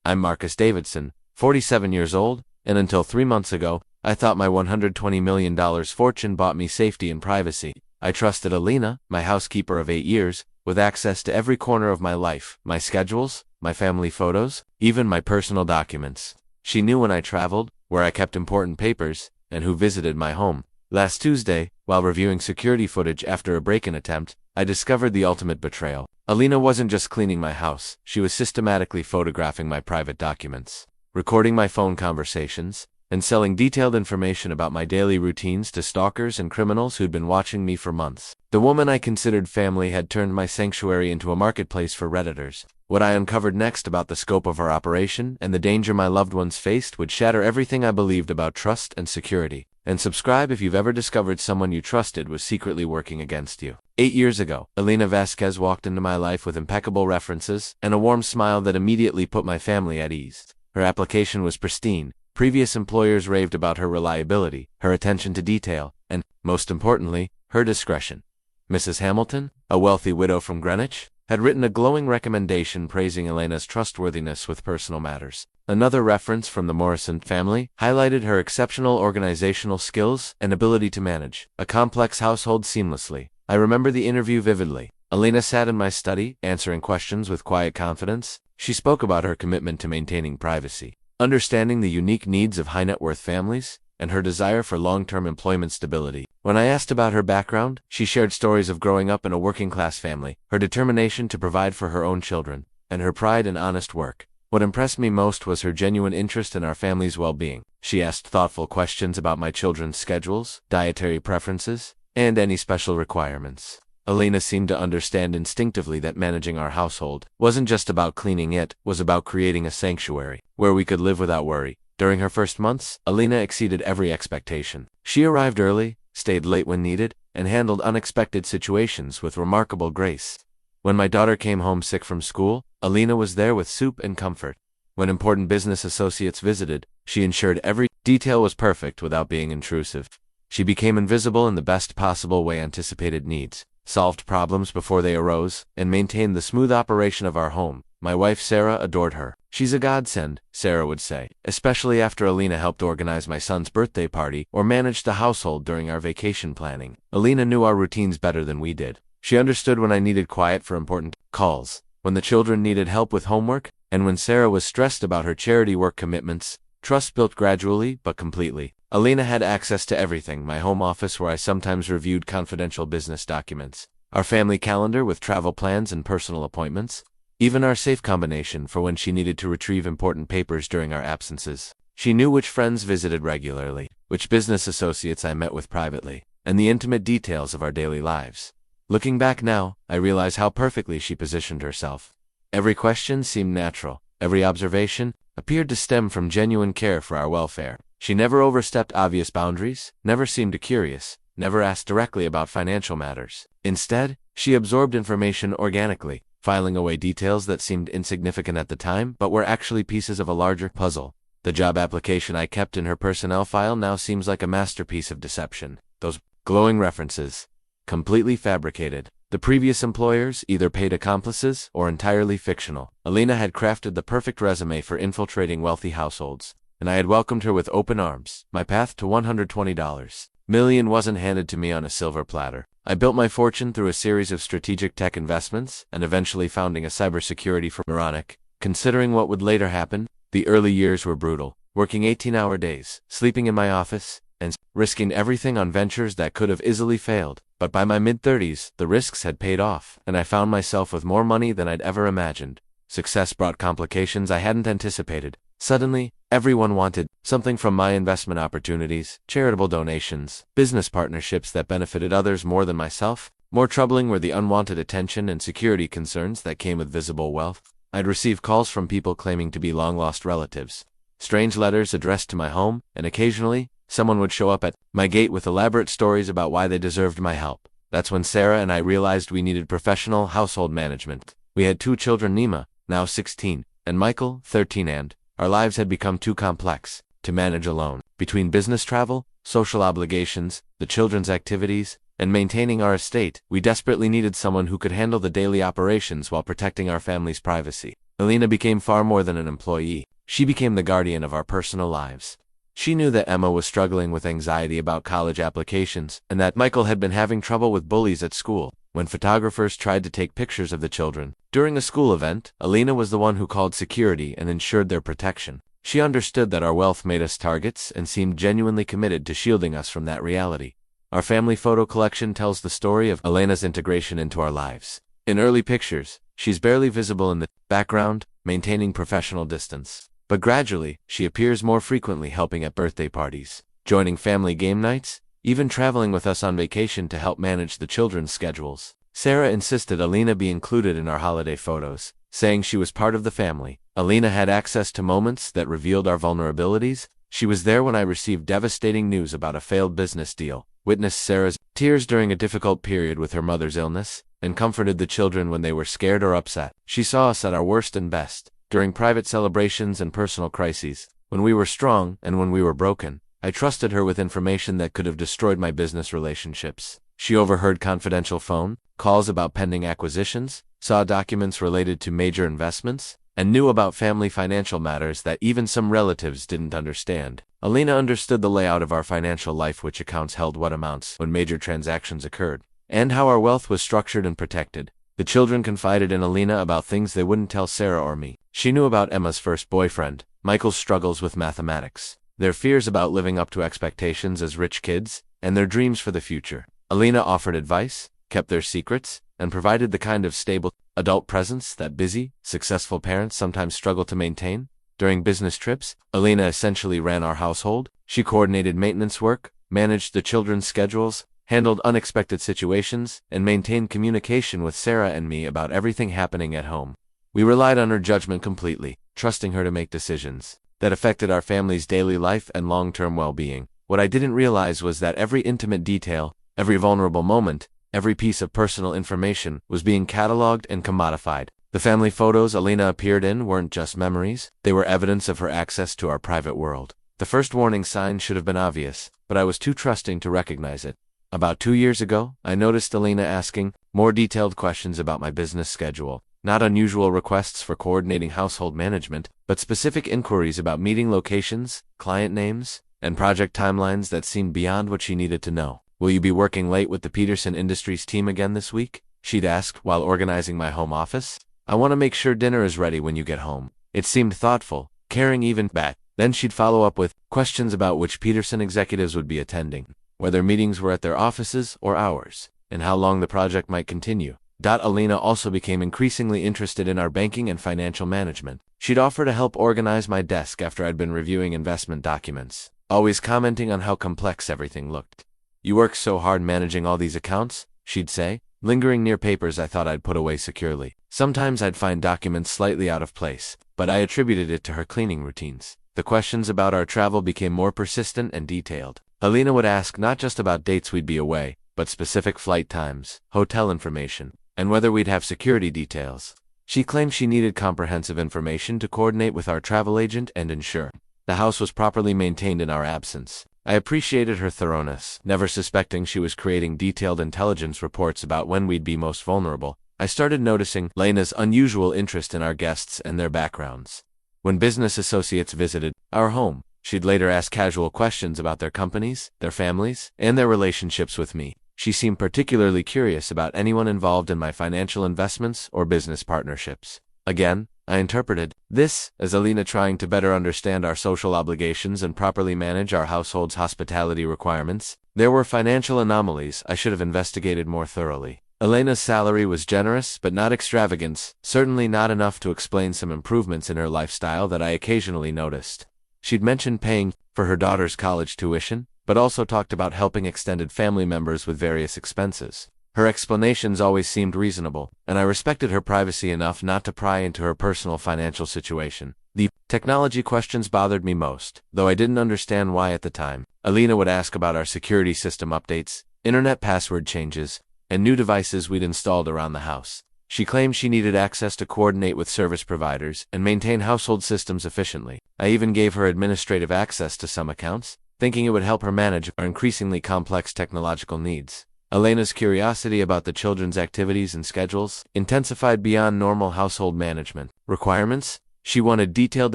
I'm Marcus Davidson, 47 years old, and until 3 months ago, I thought my $120 million fortune bought me safety and privacy. I trusted Elena, my housekeeper of 8 years, with access to every corner of my life, my schedules, my family photos, even my personal documents. She knew when I traveled, where I kept important papers, and who visited my home. Last Tuesday, while reviewing security footage after a break-in attempt, I discovered the ultimate betrayal. Elena wasn't just cleaning my house, she was systematically photographing my private documents, recording my phone conversations, and selling detailed information about my daily routines to stalkers and criminals who'd been watching me for months. The woman I considered family had turned my sanctuary into a marketplace for Redditors. What I uncovered next about the scope of our operation and the danger my loved ones faced would shatter everything I believed about trust and security. And subscribe if you've ever discovered someone you trusted was secretly working against you. 8 years ago, Elena Vasquez walked into my life with impeccable references and a warm smile that immediately put my family at ease. Her application was pristine. Previous employers raved about her reliability, her attention to detail, and, most importantly, her discretion. Mrs. Hamilton, a wealthy widow from Greenwich, had written a glowing recommendation praising Elena's trustworthiness with personal matters. Another reference from the Morrison family highlighted her exceptional organizational skills and ability to manage a complex household seamlessly. I remember the interview vividly. Elena sat in my study, answering questions with quiet confidence. She spoke about her commitment to maintaining privacy, understanding the unique needs of high-net-worth families, and her desire for long-term employment stability. When I asked about her background, she shared stories of growing up in a working-class family, her determination to provide for her own children, and her pride in honest work. What impressed me most was her genuine interest in our family's well-being. She asked thoughtful questions about my children's schedules, dietary preferences, and any special requirements. Elena seemed to understand instinctively that managing our household wasn't just about cleaning, it was about creating a sanctuary where we could live without worry. During her first months, Elena exceeded every expectation. She arrived early, stayed late when needed, and handled unexpected situations with remarkable grace. When my daughter came home sick from school, Elena was there with soup and comfort. When important business associates visited, she ensured every detail was perfect without being intrusive. She became invisible in the best possible way, anticipated needs, solved problems before they arose, and maintained the smooth operation of our home. My wife Sarah adored her. She's a godsend, Sarah would say, especially after Elena helped organize my son's birthday party or managed the household during our vacation planning. Elena knew our routines better than we did. She understood when I needed quiet for important calls, when the children needed help with homework, and when Sarah was stressed about her charity work commitments. Trust built gradually but completely. Elena had access to everything: my home office where I sometimes reviewed confidential business documents, our family calendar with travel plans and personal appointments, even our safe combination for when she needed to retrieve important papers during our absences. She knew which friends visited regularly, which business associates I met with privately, and the intimate details of our daily lives. Looking back now, I realize how perfectly she positioned herself. Every question seemed natural. Every observation appeared to stem from genuine care for our welfare. She never overstepped obvious boundaries, never seemed curious, never asked directly about financial matters. Instead, she absorbed information organically, filing away details that seemed insignificant at the time but were actually pieces of a larger puzzle. The job application I kept in her personnel file now seems like a masterpiece of deception. Those glowing references, completely fabricated. The previous employers either paid accomplices or entirely fictional. Elena had crafted the perfect resume for infiltrating wealthy households, and I had welcomed her with open arms. My path to $120 million wasn't handed to me on a silver platter. I built my fortune through a series of strategic tech investments and eventually founding a cybersecurity firm. Ironic, considering what would later happen. The early years were brutal, working 18-hour days, sleeping in my office, and risking everything on ventures that could have easily failed. But by my mid-30s, the risks had paid off, and I found myself with more money than I'd ever imagined. Success brought complications I hadn't anticipated. Suddenly, everyone wanted something from my investment opportunities, charitable donations, business partnerships that benefited others more than myself. More troubling were the unwanted attention and security concerns that came with visible wealth. I'd receive calls from people claiming to be long-lost relatives, strange letters addressed to my home, and occasionally, someone would show up at my gate with elaborate stories about why they deserved my help. That's when Sarah and I realized we needed professional household management. We had 2 children, Nima, now 16, and Michael, 13, and our lives had become too complex to manage alone. Between business travel, social obligations, the children's activities, and maintaining our estate, we desperately needed someone who could handle the daily operations while protecting our family's privacy. Elena became far more than an employee. She became the guardian of our personal lives. She knew that Emma was struggling with anxiety about college applications, and that Michael had been having trouble with bullies at school. When photographers tried to take pictures of the children during a school event, Elena was the one who called security and ensured their protection. She understood that our wealth made us targets and seemed genuinely committed to shielding us from that reality. Our family photo collection tells the story of Elena's integration into our lives. In early pictures, she's barely visible in the background, maintaining professional distance. But gradually, she appears more frequently, helping at birthday parties, joining family game nights, even traveling with us on vacation to help manage the children's schedules. Sarah insisted Elena be included in our holiday photos, saying she was part of the family. Elena had access to moments that revealed our vulnerabilities. She was there when I received devastating news about a failed business deal, witnessed Sarah's tears during a difficult period with her mother's illness, and comforted the children when they were scared or upset. She saw us at our worst and best, during private celebrations and personal crises, when we were strong and when we were broken. I trusted her with information that could have destroyed my business relationships. She overheard confidential phone calls about pending acquisitions, saw documents related to major investments, and knew about family financial matters that even some relatives didn't understand. Elena understood the layout of our financial life, which accounts held what amounts when major transactions occurred, and how our wealth was structured and protected. The children confided in Elena about things they wouldn't tell Sarah or me. She knew about Emma's first boyfriend, Michael's struggles with mathematics, their fears about living up to expectations as rich kids, and their dreams for the future. Elena offered advice, kept their secrets, and provided the kind of stable, adult presence that busy, successful parents sometimes struggle to maintain. During business trips, Elena essentially ran our household. She coordinated maintenance work, managed the children's schedules, handled unexpected situations, and maintained communication with Sarah and me about everything happening at home. We relied on her judgment completely, trusting her to make decisions that affected our family's daily life and long-term well-being. What I didn't realize was that every intimate detail, every vulnerable moment, every piece of personal information was being cataloged and commodified. The family photos Elena appeared in weren't just memories, they were evidence of her access to our private world. The first warning sign should have been obvious, but I was too trusting to recognize it. About 2 years ago, I noticed Elena asking more detailed questions about my business schedule. Not unusual requests for coordinating household management, but specific inquiries about meeting locations, client names, and project timelines that seemed beyond what she needed to know. "Will you be working late with the Peterson Industries team again this week?" she'd asked while organizing my home office. "I want to make sure dinner is ready when you get home." It seemed thoughtful, caring even back. Then she'd follow up with questions about which Peterson executives would be attending, whether meetings were at their offices or ours, and how long the project might continue. Elena also became increasingly interested in our banking and financial management. She'd offer to help organize my desk after I'd been reviewing investment documents, always commenting on how complex everything looked. "You work so hard managing all these accounts," she'd say, lingering near papers I thought I'd put away securely. Sometimes I'd find documents slightly out of place, but I attributed it to her cleaning routines. The questions about our travel became more persistent and detailed. Elena would ask not just about dates we'd be away, but specific flight times, hotel information, and whether we'd have security details. She claimed she needed comprehensive information to coordinate with our travel agent and ensure the house was properly maintained in our absence. I appreciated her thoroughness, never suspecting she was creating detailed intelligence reports about when we'd be most vulnerable. I started noticing Elena's unusual interest in our guests and their backgrounds. When business associates visited our home, she'd later ask casual questions about their companies, their families, and their relationships with me. She seemed particularly curious about anyone involved in my financial investments or business partnerships. Again, I interpreted this as Elena trying to better understand our social obligations and properly manage our household's hospitality requirements. There were financial anomalies I should have investigated more thoroughly. Elena's salary was generous but not extravagant, certainly not enough to explain some improvements in her lifestyle that I occasionally noticed. She'd mentioned paying for her daughter's college tuition, but also talked about helping extended family members with various expenses. Her explanations always seemed reasonable, and I respected her privacy enough not to pry into her personal financial situation. The technology questions bothered me most, though I didn't understand why at the time. Elena would ask about our security system updates, internet password changes, and new devices we'd installed around the house. She claimed she needed access to coordinate with service providers and maintain household systems efficiently. I even gave her administrative access to some accounts, thinking it would help her manage our increasingly complex technological needs. Elena's curiosity about the children's activities and schedules intensified beyond normal household management requirements. She wanted detailed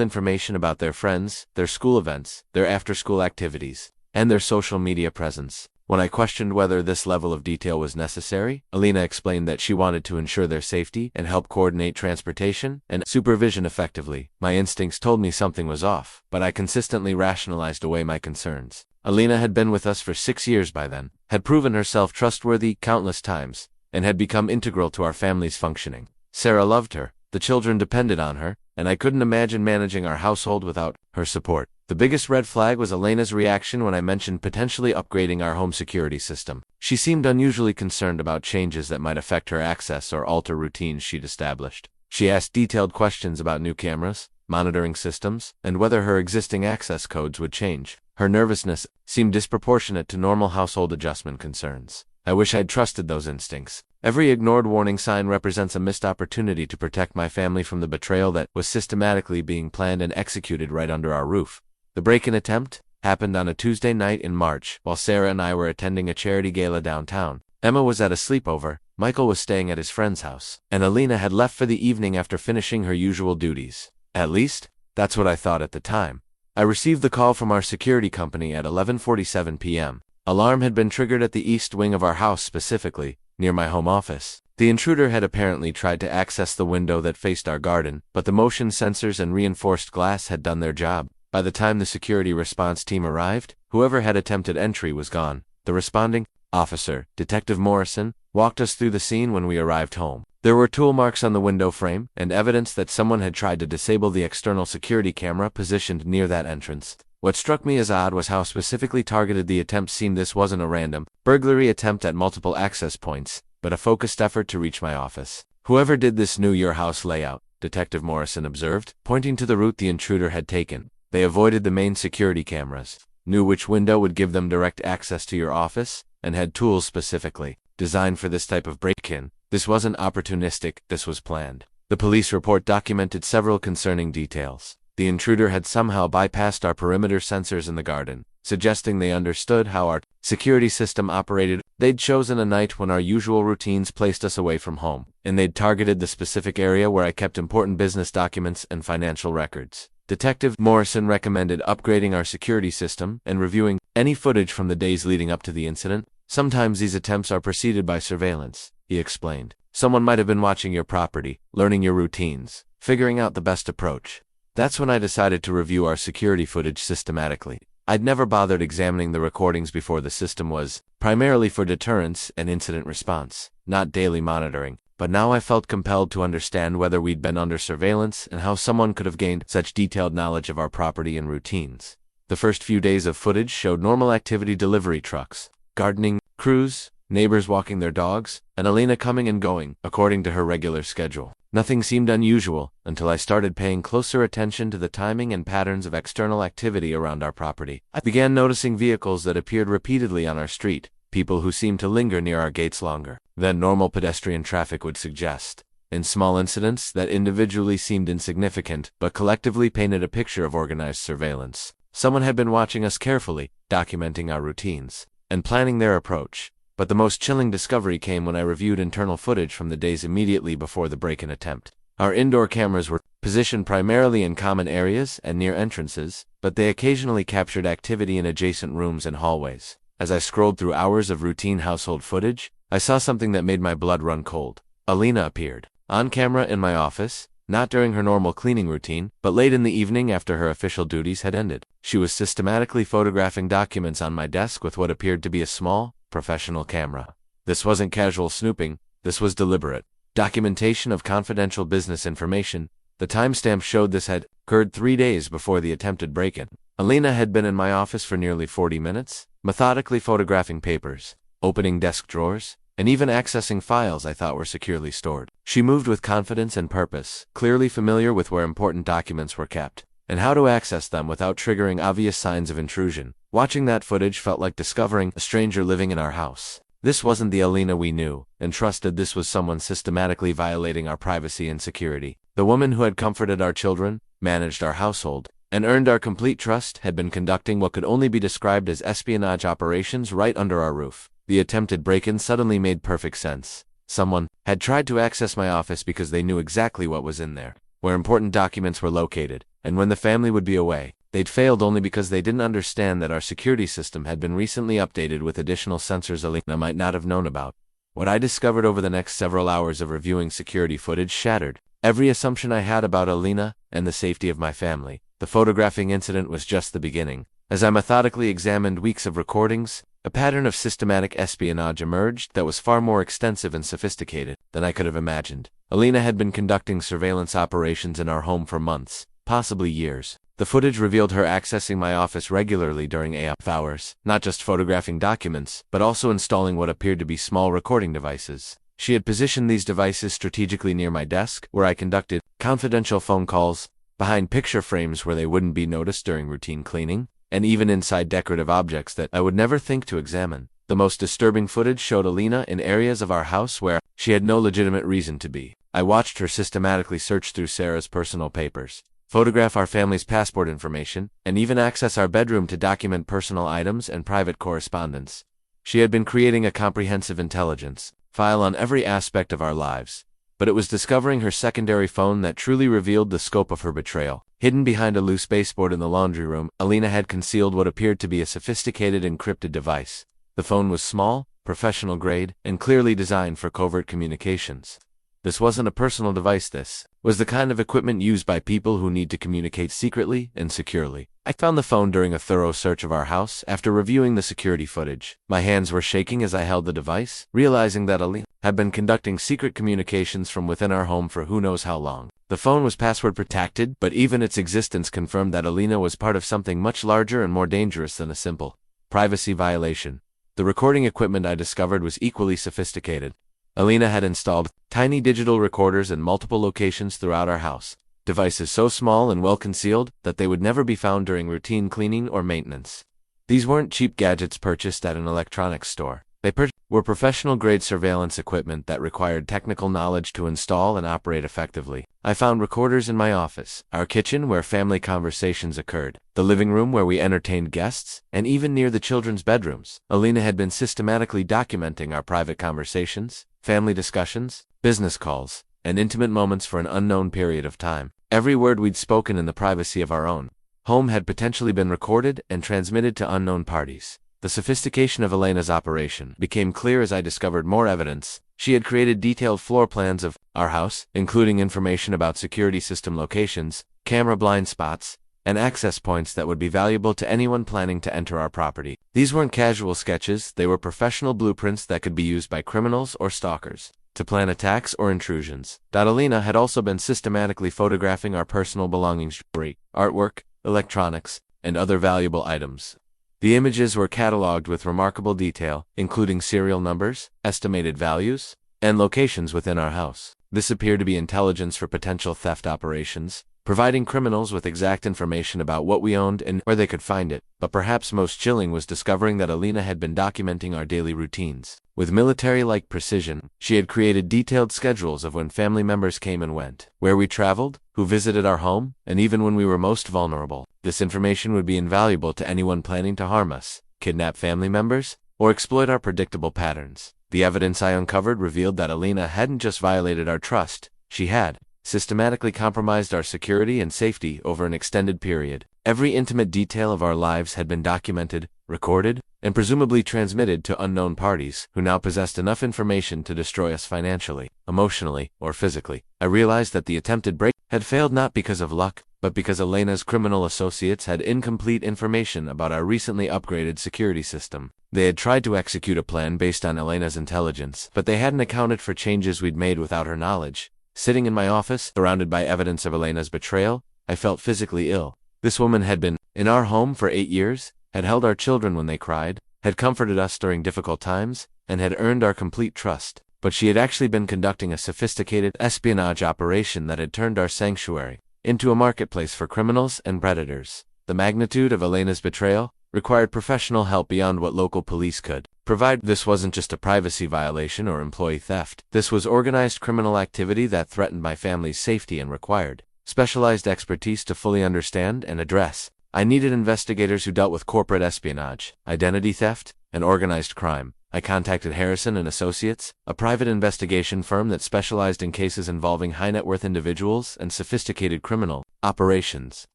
information about their friends, their school events, their after-school activities, and their social media presence. When I questioned whether this level of detail was necessary, Elena explained that she wanted to ensure their safety and help coordinate transportation and supervision effectively. My instincts told me something was off, but I consistently rationalized away my concerns. Elena had been with us for 6 years by then, had proven herself trustworthy countless times, and had become integral to our family's functioning. Sarah loved her, the children depended on her, and I couldn't imagine managing our household without her support. The biggest red flag was Elena's reaction when I mentioned potentially upgrading our home security system. She seemed unusually concerned about changes that might affect her access or alter routines she'd established. She asked detailed questions about new cameras, monitoring systems, and whether her existing access codes would change. Her nervousness seemed disproportionate to normal household adjustment concerns. I wish I'd trusted those instincts. Every ignored warning sign represents a missed opportunity to protect my family from the betrayal that was systematically being planned and executed right under our roof. The break-in attempt happened on a Tuesday night in March, while Sarah and I were attending a charity gala downtown. Emma was at a sleepover, Michael was staying at his friend's house, and Elena had left for the evening after finishing her usual duties. At least, that's what I thought at the time. I received the call from our security company at 11:47 p.m. Alarm had been triggered at the east wing of our house, specifically near my home office. The intruder had apparently tried to access the window that faced our garden, but the motion sensors and reinforced glass had done their job. By the time the security response team arrived, whoever had attempted entry was gone. The responding officer, Detective Morrison, walked us through the scene when we arrived home. There were tool marks on the window frame and evidence that someone had tried to disable the external security camera positioned near that entrance. What struck me as odd was how specifically targeted the attempt seemed. This wasn't a random burglary attempt at multiple access points, but a focused effort to reach my office. Whoever did this knew your house layout, Detective Morrison observed, pointing to the route the intruder had taken. They avoided the main security cameras, knew which window would give them direct access to your office, and had tools specifically designed for this type of break-in. This wasn't opportunistic, this was planned. The police report documented several concerning details. The intruder had somehow bypassed our perimeter sensors in the garden, suggesting they understood how our security system operated. They'd chosen a night when our usual routines placed us away from home, and they'd targeted the specific area where I kept important business documents and financial records. Detective Morrison recommended upgrading our security system and reviewing any footage from the days leading up to the incident. Sometimes these attempts are preceded by surveillance, he explained. Someone might have been watching your property, learning your routines, figuring out the best approach. That's when I decided to review our security footage systematically. I'd never bothered examining the recordings before. The system was primarily for deterrence and incident response, not daily monitoring. But now I felt compelled to understand whether we'd been under surveillance and how someone could have gained such detailed knowledge of our property and routines. The first few days of footage showed normal activity: delivery trucks, gardening crews, neighbors walking their dogs, and Elena coming and going according to her regular schedule. Nothing seemed unusual until I started paying closer attention to the timing and patterns of external activity around our property. I began noticing vehicles that appeared repeatedly on our street, people who seemed to linger near our gates longer than normal pedestrian traffic would suggest. In small incidents that individually seemed insignificant but collectively painted a picture of organized surveillance. Someone had been watching us carefully, documenting our routines, and planning their approach. But the most chilling discovery came when I reviewed internal footage from the days immediately before the break-in attempt. Our indoor cameras were positioned primarily in common areas and near entrances, but they occasionally captured activity in adjacent rooms and hallways. As I scrolled through hours of routine household footage, I saw something that made my blood run cold. Elena appeared on camera in my office, not during her normal cleaning routine, but late in the evening after her official duties had ended. She was systematically photographing documents on my desk with what appeared to be a small, professional camera. This wasn't casual snooping, this was deliberate documentation of confidential business information. The timestamp showed this had occurred 3 days before the attempted break-in. Elena had been in my office for nearly 40 minutes, methodically photographing papers, opening desk drawers, and even accessing files I thought were securely stored. She moved with confidence and purpose, clearly familiar with where important documents were kept, and how to access them without triggering obvious signs of intrusion. Watching that footage felt like discovering a stranger living in our house. This wasn't the Elena we knew and trusted. This was someone systematically violating our privacy and security. The woman who had comforted our children, managed our household, and earned our complete trust had been conducting what could only be described as espionage operations right under our roof. The attempted break-in suddenly made perfect sense. Someone had tried to access my office because they knew exactly what was in there, where important documents were located, and when the family would be away. They'd failed only because they didn't understand that our security system had been recently updated with additional sensors Elena might not have known about. What I discovered over the next several hours of reviewing security footage shattered every assumption I had about Elena and the safety of my family. The photographing incident was just the beginning. As I methodically examined weeks of recordings, a pattern of systematic espionage emerged that was far more extensive and sophisticated than I could have imagined. Elena had been conducting surveillance operations in our home for months, possibly years. The footage revealed her accessing my office regularly during AF hours, not just photographing documents, but also installing what appeared to be small recording devices. She had positioned these devices strategically near my desk, where I conducted confidential phone calls, behind picture frames where they wouldn't be noticed during routine cleaning, and even inside decorative objects that I would never think to examine. The most disturbing footage showed Elena in areas of our house where she had no legitimate reason to be. I watched her systematically search through Sarah's personal papers, photograph our family's passport information, and even access our bedroom to document personal items and private correspondence. She had been creating a comprehensive intelligence file on every aspect of our lives. But it was discovering her secondary phone that truly revealed the scope of her betrayal. Hidden behind a loose baseboard in the laundry room, Elena had concealed what appeared to be a sophisticated encrypted device. The phone was small, professional grade, and clearly designed for covert communications. This wasn't a personal device. This was the kind of equipment used by people who need to communicate secretly and securely. I found the phone during a thorough search of our house after reviewing the security footage. My hands were shaking as I held the device, realizing that Elena had been conducting secret communications from within our home for who knows how long. The phone was password protected, but even its existence confirmed that Elena was part of something much larger and more dangerous than a simple privacy violation. The recording equipment I discovered was equally sophisticated. Elena had installed tiny digital recorders in multiple locations throughout our house, devices so small and well concealed that they would never be found during routine cleaning or maintenance. These weren't cheap gadgets purchased at an electronics store. They were professional-grade surveillance equipment that required technical knowledge to install and operate effectively. I found recorders in my office, our kitchen where family conversations occurred, the living room where we entertained guests, and even near the children's bedrooms. Elena had been systematically documenting our private conversations, family discussions, business calls, and intimate moments for an unknown period of time. Every word we'd spoken in the privacy of our own home had potentially been recorded and transmitted to unknown parties. The sophistication of Elena's operation became clear as I discovered more evidence. She had created detailed floor plans of our house, including information about security system locations, camera blind spots, and access points that would be valuable to anyone planning to enter our property. These weren't casual sketches, they were professional blueprints that could be used by criminals or stalkers to plan attacks or intrusions. Elena had also been systematically photographing our personal belongings, jewelry, artwork, electronics, and other valuable items. The images were cataloged with remarkable detail, including serial numbers, estimated values, and locations within our house. This appeared to be intelligence for potential theft operations, providing criminals with exact information about what we owned and where they could find it. But perhaps most chilling was discovering that Elena had been documenting our daily routines. With military-like precision, she had created detailed schedules of when family members came and went, where we traveled, who visited our home, and even when we were most vulnerable. This information would be invaluable to anyone planning to harm us, kidnap family members, or exploit our predictable patterns. The evidence I uncovered revealed that Elena hadn't just violated our trust, she had systematically compromised our security and safety over an extended period. Every intimate detail of our lives had been documented, recorded, and presumably transmitted to unknown parties who now possessed enough information to destroy us financially, emotionally, or physically. I realized that the attempted break had failed not because of luck, but because Elena's criminal associates had incomplete information about our recently upgraded security system. They had tried to execute a plan based on Elena's intelligence, but they hadn't accounted for changes we'd made without her knowledge. Sitting in my office, surrounded by evidence of Elena's betrayal, I felt physically ill. This woman had been in our home for 8 years, had held our children when they cried, had comforted us during difficult times, and had earned our complete trust. But she had actually been conducting a sophisticated espionage operation that had turned our sanctuary into a marketplace for criminals and predators. The magnitude of Elena's betrayal required professional help beyond what local police could provide. This wasn't just a privacy violation or employee theft. This was organized criminal activity that threatened my family's safety and required specialized expertise to fully understand and address. I needed investigators who dealt with corporate espionage, identity theft, and organized crime. I contacted Harrison and Associates, a private investigation firm that specialized in cases involving high-net-worth individuals and sophisticated criminal operations.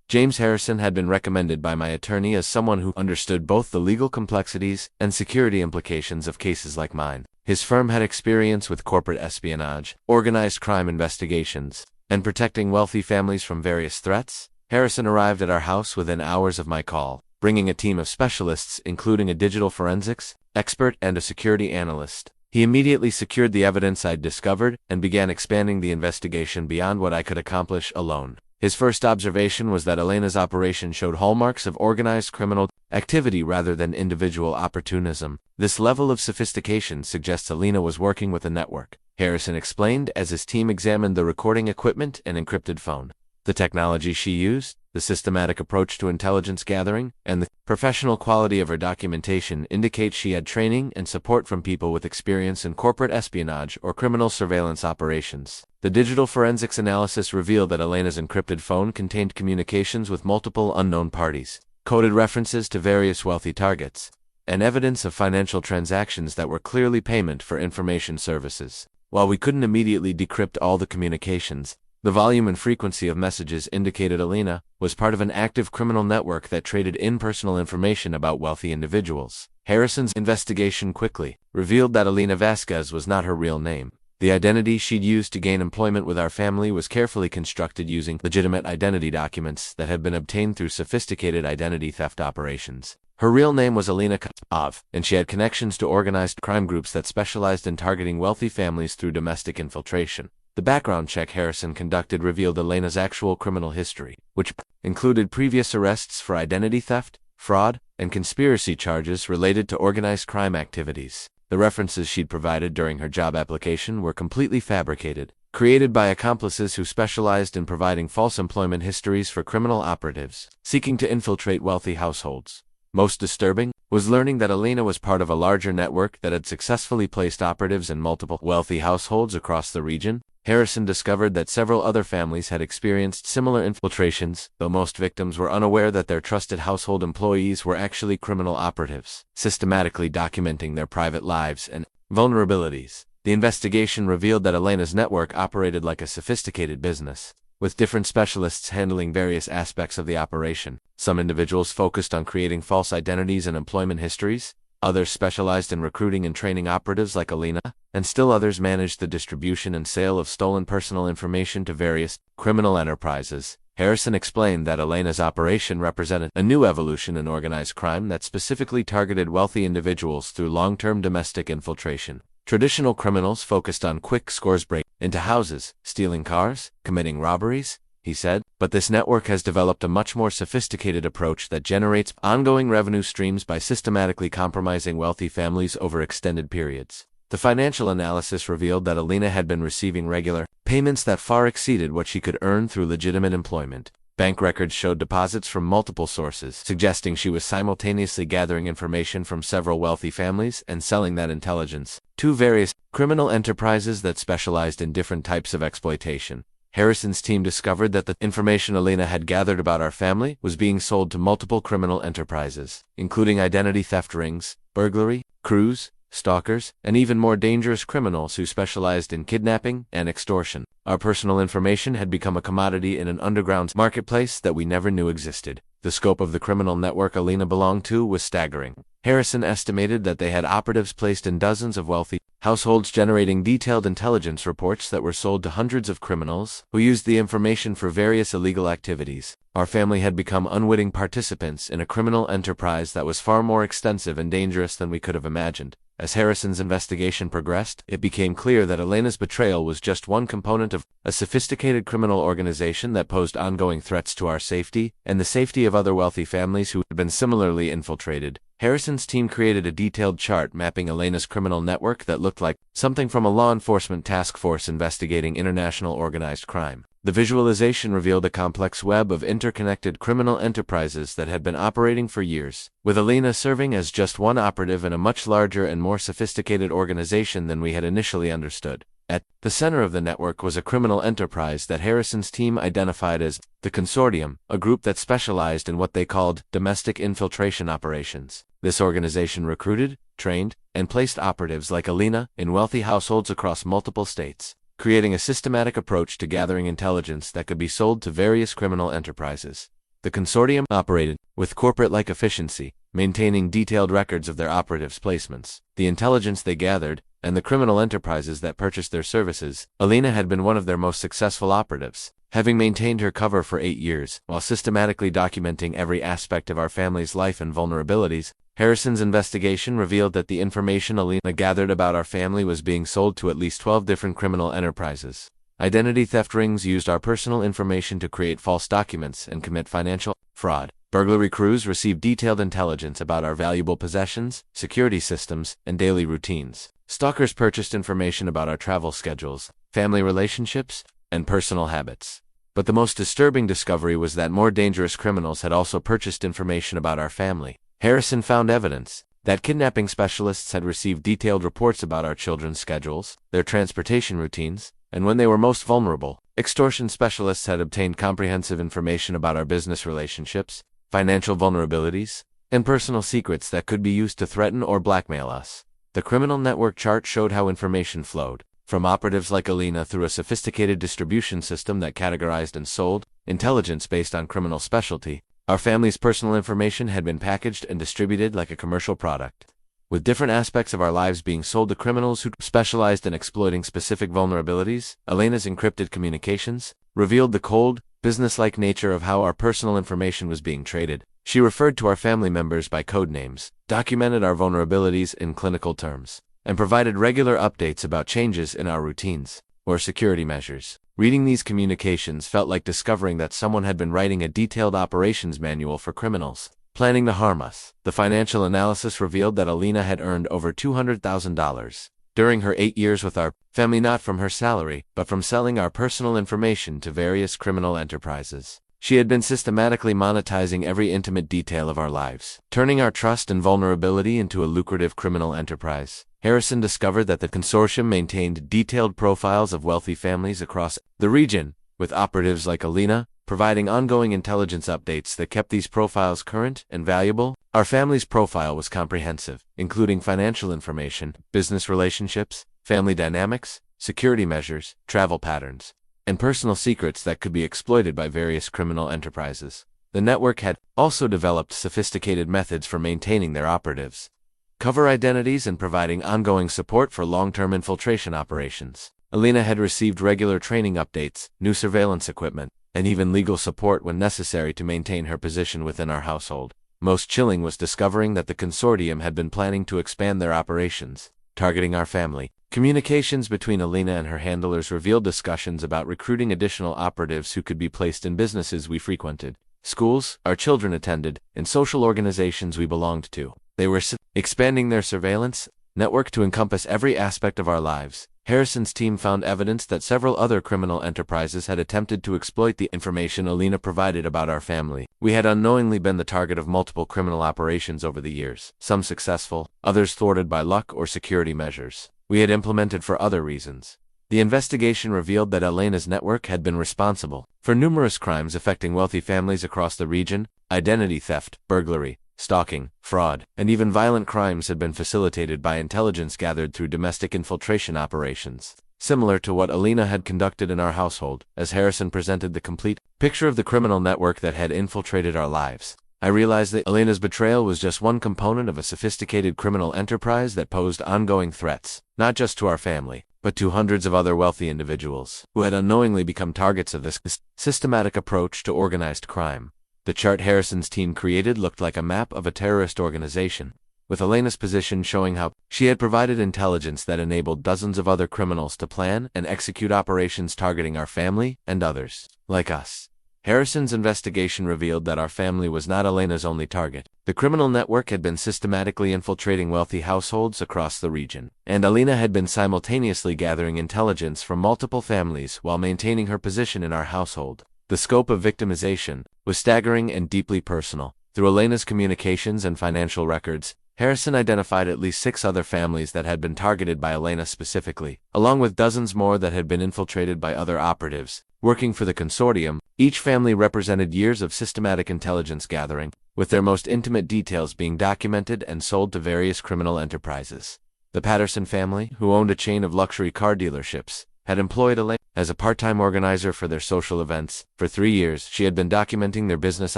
James Harrison had been recommended by my attorney as someone who understood both the legal complexities and security implications of cases like mine. His firm had experience with corporate espionage, organized crime investigations, and protecting wealthy families from various threats. Harrison arrived at our house within hours of my call, bringing a team of specialists including a digital forensics expert and a security analyst. He immediately secured the evidence I'd discovered and began expanding the investigation beyond what I could accomplish alone. His first observation was that Elena's operation showed hallmarks of organized criminal activity rather than individual opportunism. This level of sophistication suggests Elena was working with a network, Harrison explained as his team examined the recording equipment and encrypted phone. The technology she used, the systematic approach to intelligence gathering, and the professional quality of her documentation indicate she had training and support from people with experience in corporate espionage or criminal surveillance operations. The digital forensics analysis revealed that Elena's encrypted phone contained communications with multiple unknown parties, coded references to various wealthy targets, and evidence of financial transactions that were clearly payment for information services. While we couldn't immediately decrypt all the communications, the volume and frequency of messages indicated Elena was part of an active criminal network that traded in personal information about wealthy individuals. Harrison's investigation quickly revealed that Elena Vasquez was not her real name. The identity she'd used to gain employment with our family was carefully constructed using legitimate identity documents that had been obtained through sophisticated identity theft operations. Her real name was Elena Kotov, and she had connections to organized crime groups that specialized in targeting wealthy families through domestic infiltration. The background check Harrison conducted revealed Elena's actual criminal history, which included previous arrests for identity theft, fraud, and conspiracy charges related to organized crime activities. The references she'd provided during her job application were completely fabricated, created by accomplices who specialized in providing false employment histories for criminal operatives seeking to infiltrate wealthy households. Most disturbing was learning that Elena was part of a larger network that had successfully placed operatives in multiple wealthy households across the region. Harrison discovered that several other families had experienced similar infiltrations, though most victims were unaware that their trusted household employees were actually criminal operatives, systematically documenting their private lives and vulnerabilities. The investigation revealed that Elena's network operated like a sophisticated business, with different specialists handling various aspects of the operation. Some individuals focused on creating false identities and employment histories, others specialized in recruiting and training operatives like Elena, and still others managed the distribution and sale of stolen personal information to various criminal enterprises. Harrison explained that Elena's operation represented a new evolution in organized crime that specifically targeted wealthy individuals through long-term domestic infiltration. Traditional criminals focused on quick scores break into houses, stealing cars, committing robberies, he said, but this network has developed a much more sophisticated approach that generates ongoing revenue streams by systematically compromising wealthy families over extended periods. The financial analysis revealed that Elena had been receiving regular payments that far exceeded what she could earn through legitimate employment. Bank records showed deposits from multiple sources, suggesting she was simultaneously gathering information from several wealthy families and selling that intelligence to various criminal enterprises that specialized in different types of exploitation. Harrison's team discovered that the information Elena had gathered about our family was being sold to multiple criminal enterprises, including identity theft rings, burglary, crews, stalkers, and even more dangerous criminals who specialized in kidnapping and extortion. Our personal information had become a commodity in an underground marketplace that we never knew existed. The scope of the criminal network Elena belonged to was staggering. Harrison estimated that they had operatives placed in dozens of wealthy households generating detailed intelligence reports that were sold to hundreds of criminals who used the information for various illegal activities. Our family had become unwitting participants in a criminal enterprise that was far more extensive and dangerous than we could have imagined. As Harrison's investigation progressed, it became clear that Elena's betrayal was just one component of a sophisticated criminal organization that posed ongoing threats to our safety and the safety of other wealthy families who had been similarly infiltrated. Harrison's team created a detailed chart mapping Elena's criminal network that looked like something from a law enforcement task force investigating international organized crime. The visualization revealed a complex web of interconnected criminal enterprises that had been operating for years, with Elena serving as just one operative in a much larger and more sophisticated organization than we had initially understood. At the center of the network was a criminal enterprise that Harrison's team identified as the Consortium, a group that specialized in what they called domestic infiltration operations. This organization recruited, trained, and placed operatives like Elena in wealthy households across multiple states, creating a systematic approach to gathering intelligence that could be sold to various criminal enterprises. The consortium operated with corporate-like efficiency, maintaining detailed records of their operatives' placements, the intelligence they gathered, and the criminal enterprises that purchased their services. Elena had been one of their most successful operatives, having maintained her cover for 8 years, while systematically documenting every aspect of our family's life and vulnerabilities. Harrison's investigation revealed that the information Elena gathered about our family was being sold to at least 12 different criminal enterprises. Identity theft rings used our personal information to create false documents and commit financial fraud. Burglary crews received detailed intelligence about our valuable possessions, security systems, and daily routines. Stalkers purchased information about our travel schedules, family relationships, and personal habits. But the most disturbing discovery was that more dangerous criminals had also purchased information about our family. Harrison found evidence that kidnapping specialists had received detailed reports about our children's schedules, their transportation routines, and when they were most vulnerable. Extortion specialists had obtained comprehensive information about our business relationships, financial vulnerabilities, and personal secrets that could be used to threaten or blackmail us. The criminal network chart showed how information flowed from operatives like Elena through a sophisticated distribution system that categorized and sold intelligence based on criminal specialty. Our family's personal information had been packaged and distributed like a commercial product, with different aspects of our lives being sold to criminals who specialized in exploiting specific vulnerabilities. Elena's encrypted communications revealed the cold, business-like nature of how our personal information was being traded. She referred to our family members by code names, documented our vulnerabilities in clinical terms, and provided regular updates about changes in our routines or security measures. Reading these communications felt like discovering that someone had been writing a detailed operations manual for criminals planning to harm us. The financial analysis revealed that Elena had earned over $200,000 during her 8 years with our family, not from her salary, but from selling our personal information to various criminal enterprises. She had been systematically monetizing every intimate detail of our lives, turning our trust and vulnerability into a lucrative criminal enterprise. Harrison discovered that the consortium maintained detailed profiles of wealthy families across the region, with operatives like Elena providing ongoing intelligence updates that kept these profiles current and valuable. Our family's profile was comprehensive, including financial information, business relationships, family dynamics, security measures, travel patterns, and personal secrets that could be exploited by various criminal enterprises. The network had also developed sophisticated methods for maintaining their operatives' cover identities and providing ongoing support for long-term infiltration operations. Elena had received regular training updates, new surveillance equipment, and even legal support when necessary to maintain her position within our household. Most chilling was discovering that the consortium had been planning to expand their operations, targeting our family. Communications between Elena and her handlers revealed discussions about recruiting additional operatives who could be placed in businesses we frequented, schools our children attended, and social organizations we belonged to. They were expanding their surveillance network to encompass every aspect of our lives. Harrison's team found evidence that several other criminal enterprises had attempted to exploit the information Elena provided about our family. We had unknowingly been the target of multiple criminal operations over the years, some successful, others thwarted by luck or security measures we had implemented for other reasons. The investigation revealed that Elena's network had been responsible for numerous crimes affecting wealthy families across the region. Identity theft, burglary, stalking, fraud, and even violent crimes had been facilitated by intelligence gathered through domestic infiltration operations, similar to what Elena had conducted in our household. As Harrison presented the complete picture of the criminal network that had infiltrated our lives, I realized that Elena's betrayal was just one component of a sophisticated criminal enterprise that posed ongoing threats, not just to our family, but to hundreds of other wealthy individuals who had unknowingly become targets of this systematic approach to organized crime. The chart Harrison's team created looked like a map of a terrorist organization, with Elena's position showing how she had provided intelligence that enabled dozens of other criminals to plan and execute operations targeting our family and others like us. Harrison's investigation revealed that our family was not Elena's only target. The criminal network had been systematically infiltrating wealthy households across the region, and Elena had been simultaneously gathering intelligence from multiple families while maintaining her position in our household. The scope of victimization was staggering and deeply personal. Through Elena's communications and financial records, Harrison identified at least 6 other families that had been targeted by Elena specifically, along with dozens more that had been infiltrated by other operatives. Working for the consortium, each family represented years of systematic intelligence gathering, with their most intimate details being documented and sold to various criminal enterprises. The Patterson family, who owned a chain of luxury car dealerships, had employed Elena as a part-time organizer for their social events. For 3 years, she had been documenting their business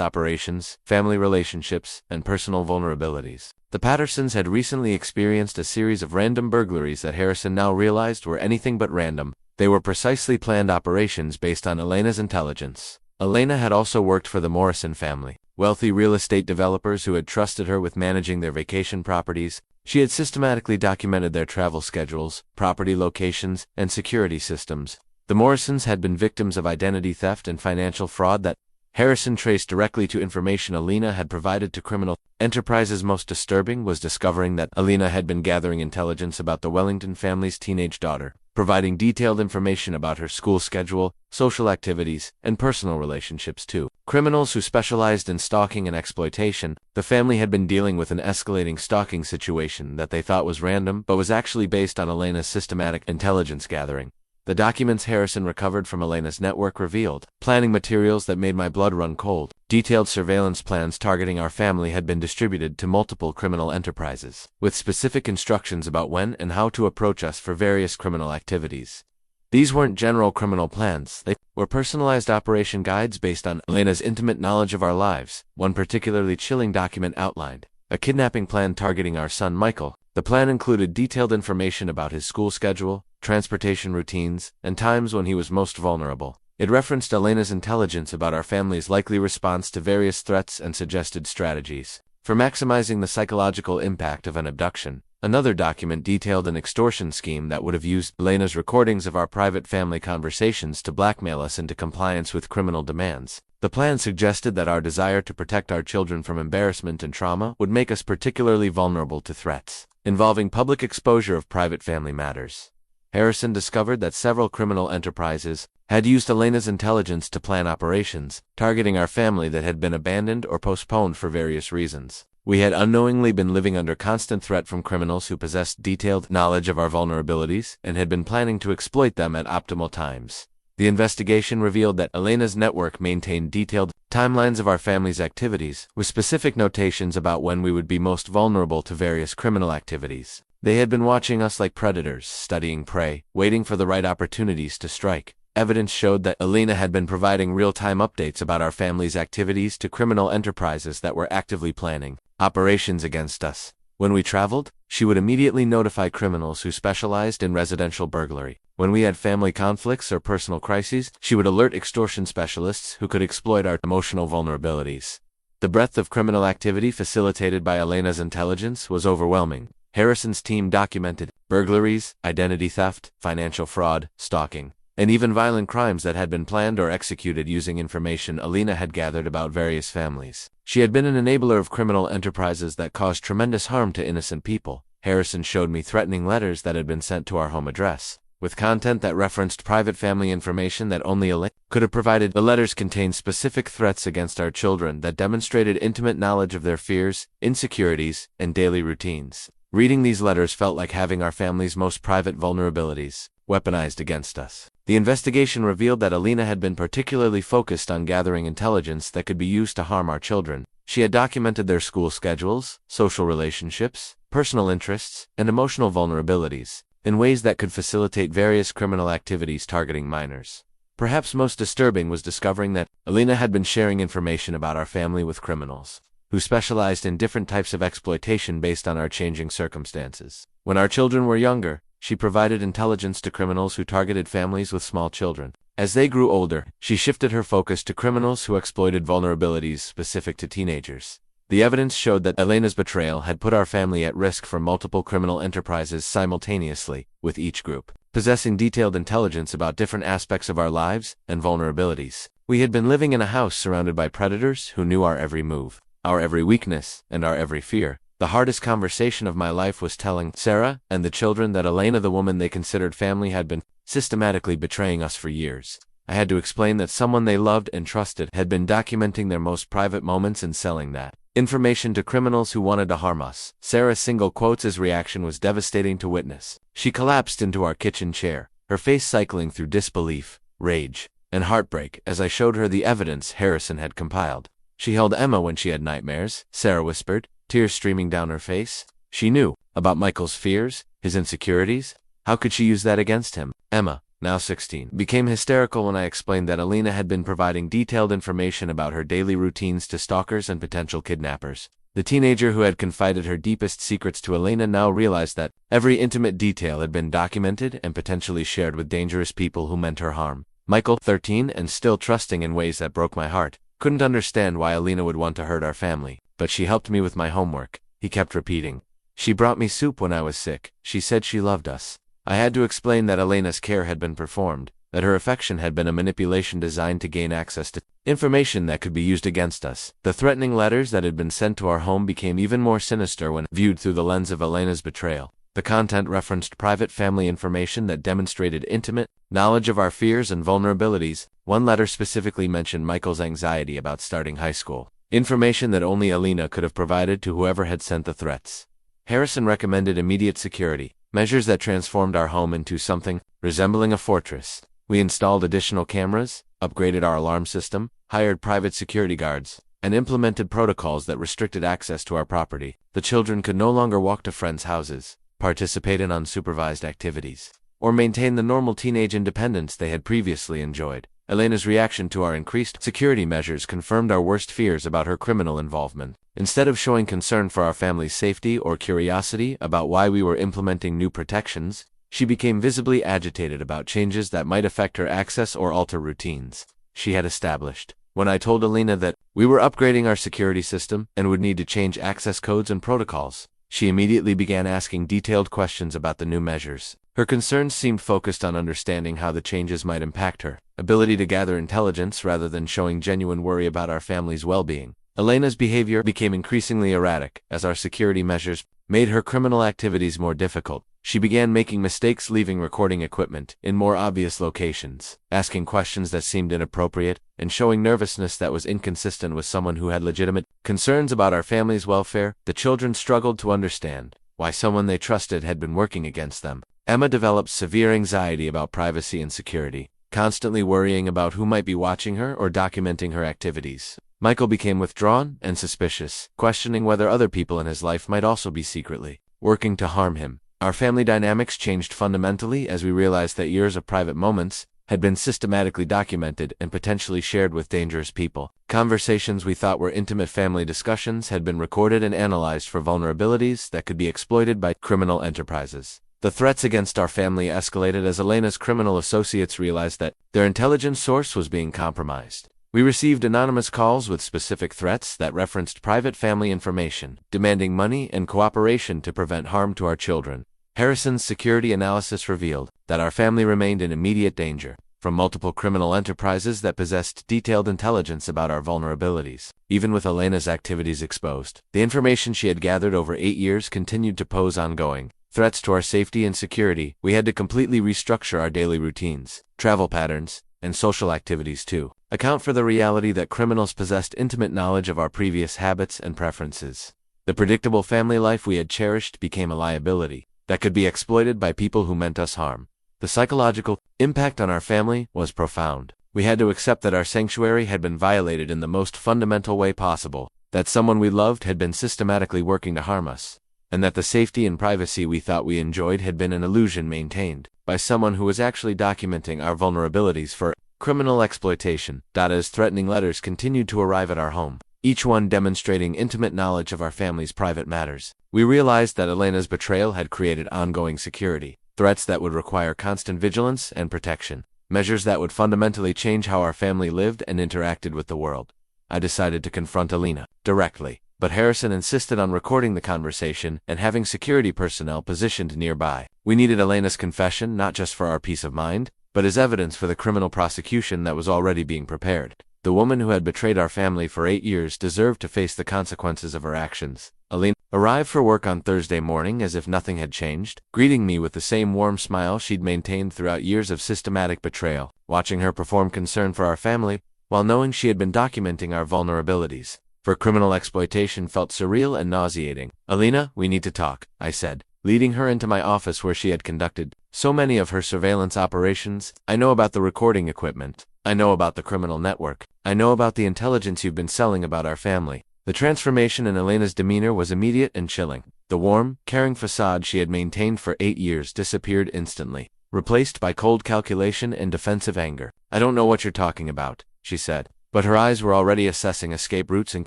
operations, family relationships, and personal vulnerabilities. The Pattersons had recently experienced a series of random burglaries that Harrison now realized were anything but random. They were precisely planned operations based on Elena's intelligence. Elena had also worked for the Morrison family, wealthy real estate developers who had trusted her with managing their vacation properties. She had systematically documented their travel schedules, property locations, and security systems. The Morrisons had been victims of identity theft and financial fraud that Harrison traced directly to information Elena had provided to criminal enterprises. Most disturbing was discovering that Elena had been gathering intelligence about the Wellington family's teenage daughter, providing detailed information about her school schedule, social activities, and personal relationships to criminals who specialized in stalking and exploitation. The family had been dealing with an escalating stalking situation that they thought was random but was actually based on Elena's systematic intelligence gathering. The documents Harrison recovered from Elena's network revealed planning materials that made my blood run cold. Detailed surveillance plans targeting our family had been distributed to multiple criminal enterprises, with specific instructions about when and how to approach us for various criminal activities. These weren't general criminal plans, they were personalized operation guides based on Elena's intimate knowledge of our lives. One particularly chilling document outlined a kidnapping plan targeting our son Michael. The plan included detailed information about his school schedule, transportation routines, and times when he was most vulnerable. It referenced Elena's intelligence about our family's likely response to various threats and suggested strategies for maximizing the psychological impact of an abduction. Another document detailed an extortion scheme that would have used Elena's recordings of our private family conversations to blackmail us into compliance with criminal demands. The plan suggested that our desire to protect our children from embarrassment and trauma would make us particularly vulnerable to threats involving public exposure of private family matters. Harrison discovered that several criminal enterprises had used Elena's intelligence to plan operations targeting our family that had been abandoned or postponed for various reasons. We had unknowingly been living under constant threat from criminals who possessed detailed knowledge of our vulnerabilities and had been planning to exploit them at optimal times. The investigation revealed that Elena's network maintained detailed timelines of our family's activities, with specific notations about when we would be most vulnerable to various criminal activities. They had been watching us like predators, studying prey, waiting for the right opportunities to strike. Evidence showed that Elena had been providing real-time updates about our family's activities to criminal enterprises that were actively planning operations against us. When we traveled, she would immediately notify criminals who specialized in residential burglary. When we had family conflicts or personal crises, she would alert extortion specialists who could exploit our emotional vulnerabilities. The breadth of criminal activity facilitated by Elena's intelligence was overwhelming. Harrison's team documented burglaries, identity theft, financial fraud, stalking, and even violent crimes that had been planned or executed using information Elena had gathered about various families. She had been an enabler of criminal enterprises that caused tremendous harm to innocent people. Harrison showed me threatening letters that had been sent to our home address, with content that referenced private family information that only Elena could have provided. The letters contained specific threats against our children that demonstrated intimate knowledge of their fears, insecurities, and daily routines. Reading these letters felt like having our family's most private vulnerabilities weaponized against us. The investigation revealed that Elena had been particularly focused on gathering intelligence that could be used to harm our children. She had documented their school schedules, social relationships, personal interests, and emotional vulnerabilities in ways that could facilitate various criminal activities targeting minors. Perhaps most disturbing was discovering that Elena had been sharing information about our family with criminals who specialized in different types of exploitation based on our changing circumstances. When our children were younger, she provided intelligence to criminals who targeted families with small children. As they grew older, she shifted her focus to criminals who exploited vulnerabilities specific to teenagers. The evidence showed that Elena's betrayal had put our family at risk for multiple criminal enterprises simultaneously, with each group possessing detailed intelligence about different aspects of our lives and vulnerabilities. We had been living in a house surrounded by predators who knew our every move, our every weakness, and our every fear. The hardest conversation of my life was telling Sarah and the children that Elena, the woman they considered family, had been systematically betraying us for years. I had to explain that someone they loved and trusted had been documenting their most private moments and selling that information to criminals who wanted to harm us. Sarah's single quotes' reaction was devastating to witness. She collapsed into our kitchen chair, her face cycling through disbelief, rage, and heartbreak as I showed her the evidence Harrison had compiled. She held Emma when she had nightmares, Sarah whispered, tears streaming down her face. She knew about Michael's fears, his insecurities. How could she use that against him? Emma, now 16, became hysterical when I explained that Elena had been providing detailed information about her daily routines to stalkers and potential kidnappers. The teenager who had confided her deepest secrets to Elena now realized that every intimate detail had been documented and potentially shared with dangerous people who meant her harm. Michael, 13 and still trusting in ways that broke my heart, couldn't understand why Elena would want to hurt our family, but she helped me with my homework, he kept repeating. She brought me soup when I was sick. She said she loved us. I had to explain that Elena's care had been performed, that her affection had been a manipulation designed to gain access to information that could be used against us. The threatening letters that had been sent to our home became even more sinister when viewed through the lens of Elena's betrayal. The content referenced private family information that demonstrated intimate knowledge of our fears and vulnerabilities. One letter specifically mentioned Michael's anxiety about starting high school, information that only Elena could have provided to whoever had sent the threats. Harrison recommended immediate security, measures that transformed our home into something resembling a fortress. We installed additional cameras, upgraded our alarm system, hired private security guards, and implemented protocols that restricted access to our property. The children could no longer walk to friends' houses, participate in unsupervised activities, or maintain the normal teenage independence they had previously enjoyed. Elena's reaction to our increased security measures confirmed our worst fears about her criminal involvement. Instead of showing concern for our family's safety or curiosity about why we were implementing new protections, she became visibly agitated about changes that might affect her access or alter routines she had established. When I told Elena that we were upgrading our security system and would need to change access codes and protocols, she immediately began asking detailed questions about the new measures. Her concerns seemed focused on understanding how the changes might impact her ability to gather intelligence rather than showing genuine worry about our family's well-being. Elena's behavior became increasingly erratic as our security measures made her criminal activities more difficult. She began making mistakes, leaving recording equipment in more obvious locations, asking questions that seemed inappropriate, and showing nervousness that was inconsistent with someone who had legitimate concerns about our family's welfare. The children struggled to understand why someone they trusted had been working against them. Emma developed severe anxiety about privacy and security, constantly worrying about who might be watching her or documenting her activities. Michael became withdrawn and suspicious, questioning whether other people in his life might also be secretly working to harm him. Our family dynamics changed fundamentally as we realized that years of private moments had been systematically documented and potentially shared with dangerous people. Conversations we thought were intimate family discussions had been recorded and analyzed for vulnerabilities that could be exploited by criminal enterprises. The threats against our family escalated as Elena's criminal associates realized that their intelligence source was being compromised. We received anonymous calls with specific threats that referenced private family information, demanding money and cooperation to prevent harm to our children. Harrison's security analysis revealed that our family remained in immediate danger from multiple criminal enterprises that possessed detailed intelligence about our vulnerabilities. Even with Elena's activities exposed, the information she had gathered over 8 years continued to pose ongoing threats to our safety and security. We had to completely restructure our daily routines, travel patterns, and social activities to account for the reality that criminals possessed intimate knowledge of our previous habits and preferences. The predictable family life we had cherished became a liability that could be exploited by people who meant us harm. The psychological impact on our family was profound. We had to accept that our sanctuary had been violated in the most fundamental way possible, that someone we loved had been systematically working to harm us, and that the safety and privacy we thought we enjoyed had been an illusion maintained by someone who was actually documenting our vulnerabilities for criminal exploitation. As threatening letters continued to arrive at our home, each one demonstrating intimate knowledge of our family's private matters, we realized that Elena's betrayal had created ongoing security threats that would require constant vigilance and protection, measures that would fundamentally change how our family lived and interacted with the world. I decided to confront Elena directly, but Harrison insisted on recording the conversation and having security personnel positioned nearby. We needed Elena's confession not just for our peace of mind, but as evidence for the criminal prosecution that was already being prepared. The woman who had betrayed our family for 8 years deserved to face the consequences of her actions. Elena arrived for work on Thursday morning as if nothing had changed, greeting me with the same warm smile she'd maintained throughout years of systematic betrayal. Watching her perform concern for our family, while knowing she had been documenting our vulnerabilities, for criminal exploitation felt surreal and nauseating. "Elena, we need to talk," I said, leading her into my office where she had conducted so many of her surveillance operations. "I know about the recording equipment. I know about the criminal network. I know about the intelligence you've been selling about our family." The transformation in Elena's demeanor was immediate and chilling. The warm, caring facade she had maintained for 8 years disappeared instantly, replaced by cold calculation and defensive anger. "I don't know what you're talking about," she said, but her eyes were already assessing escape routes and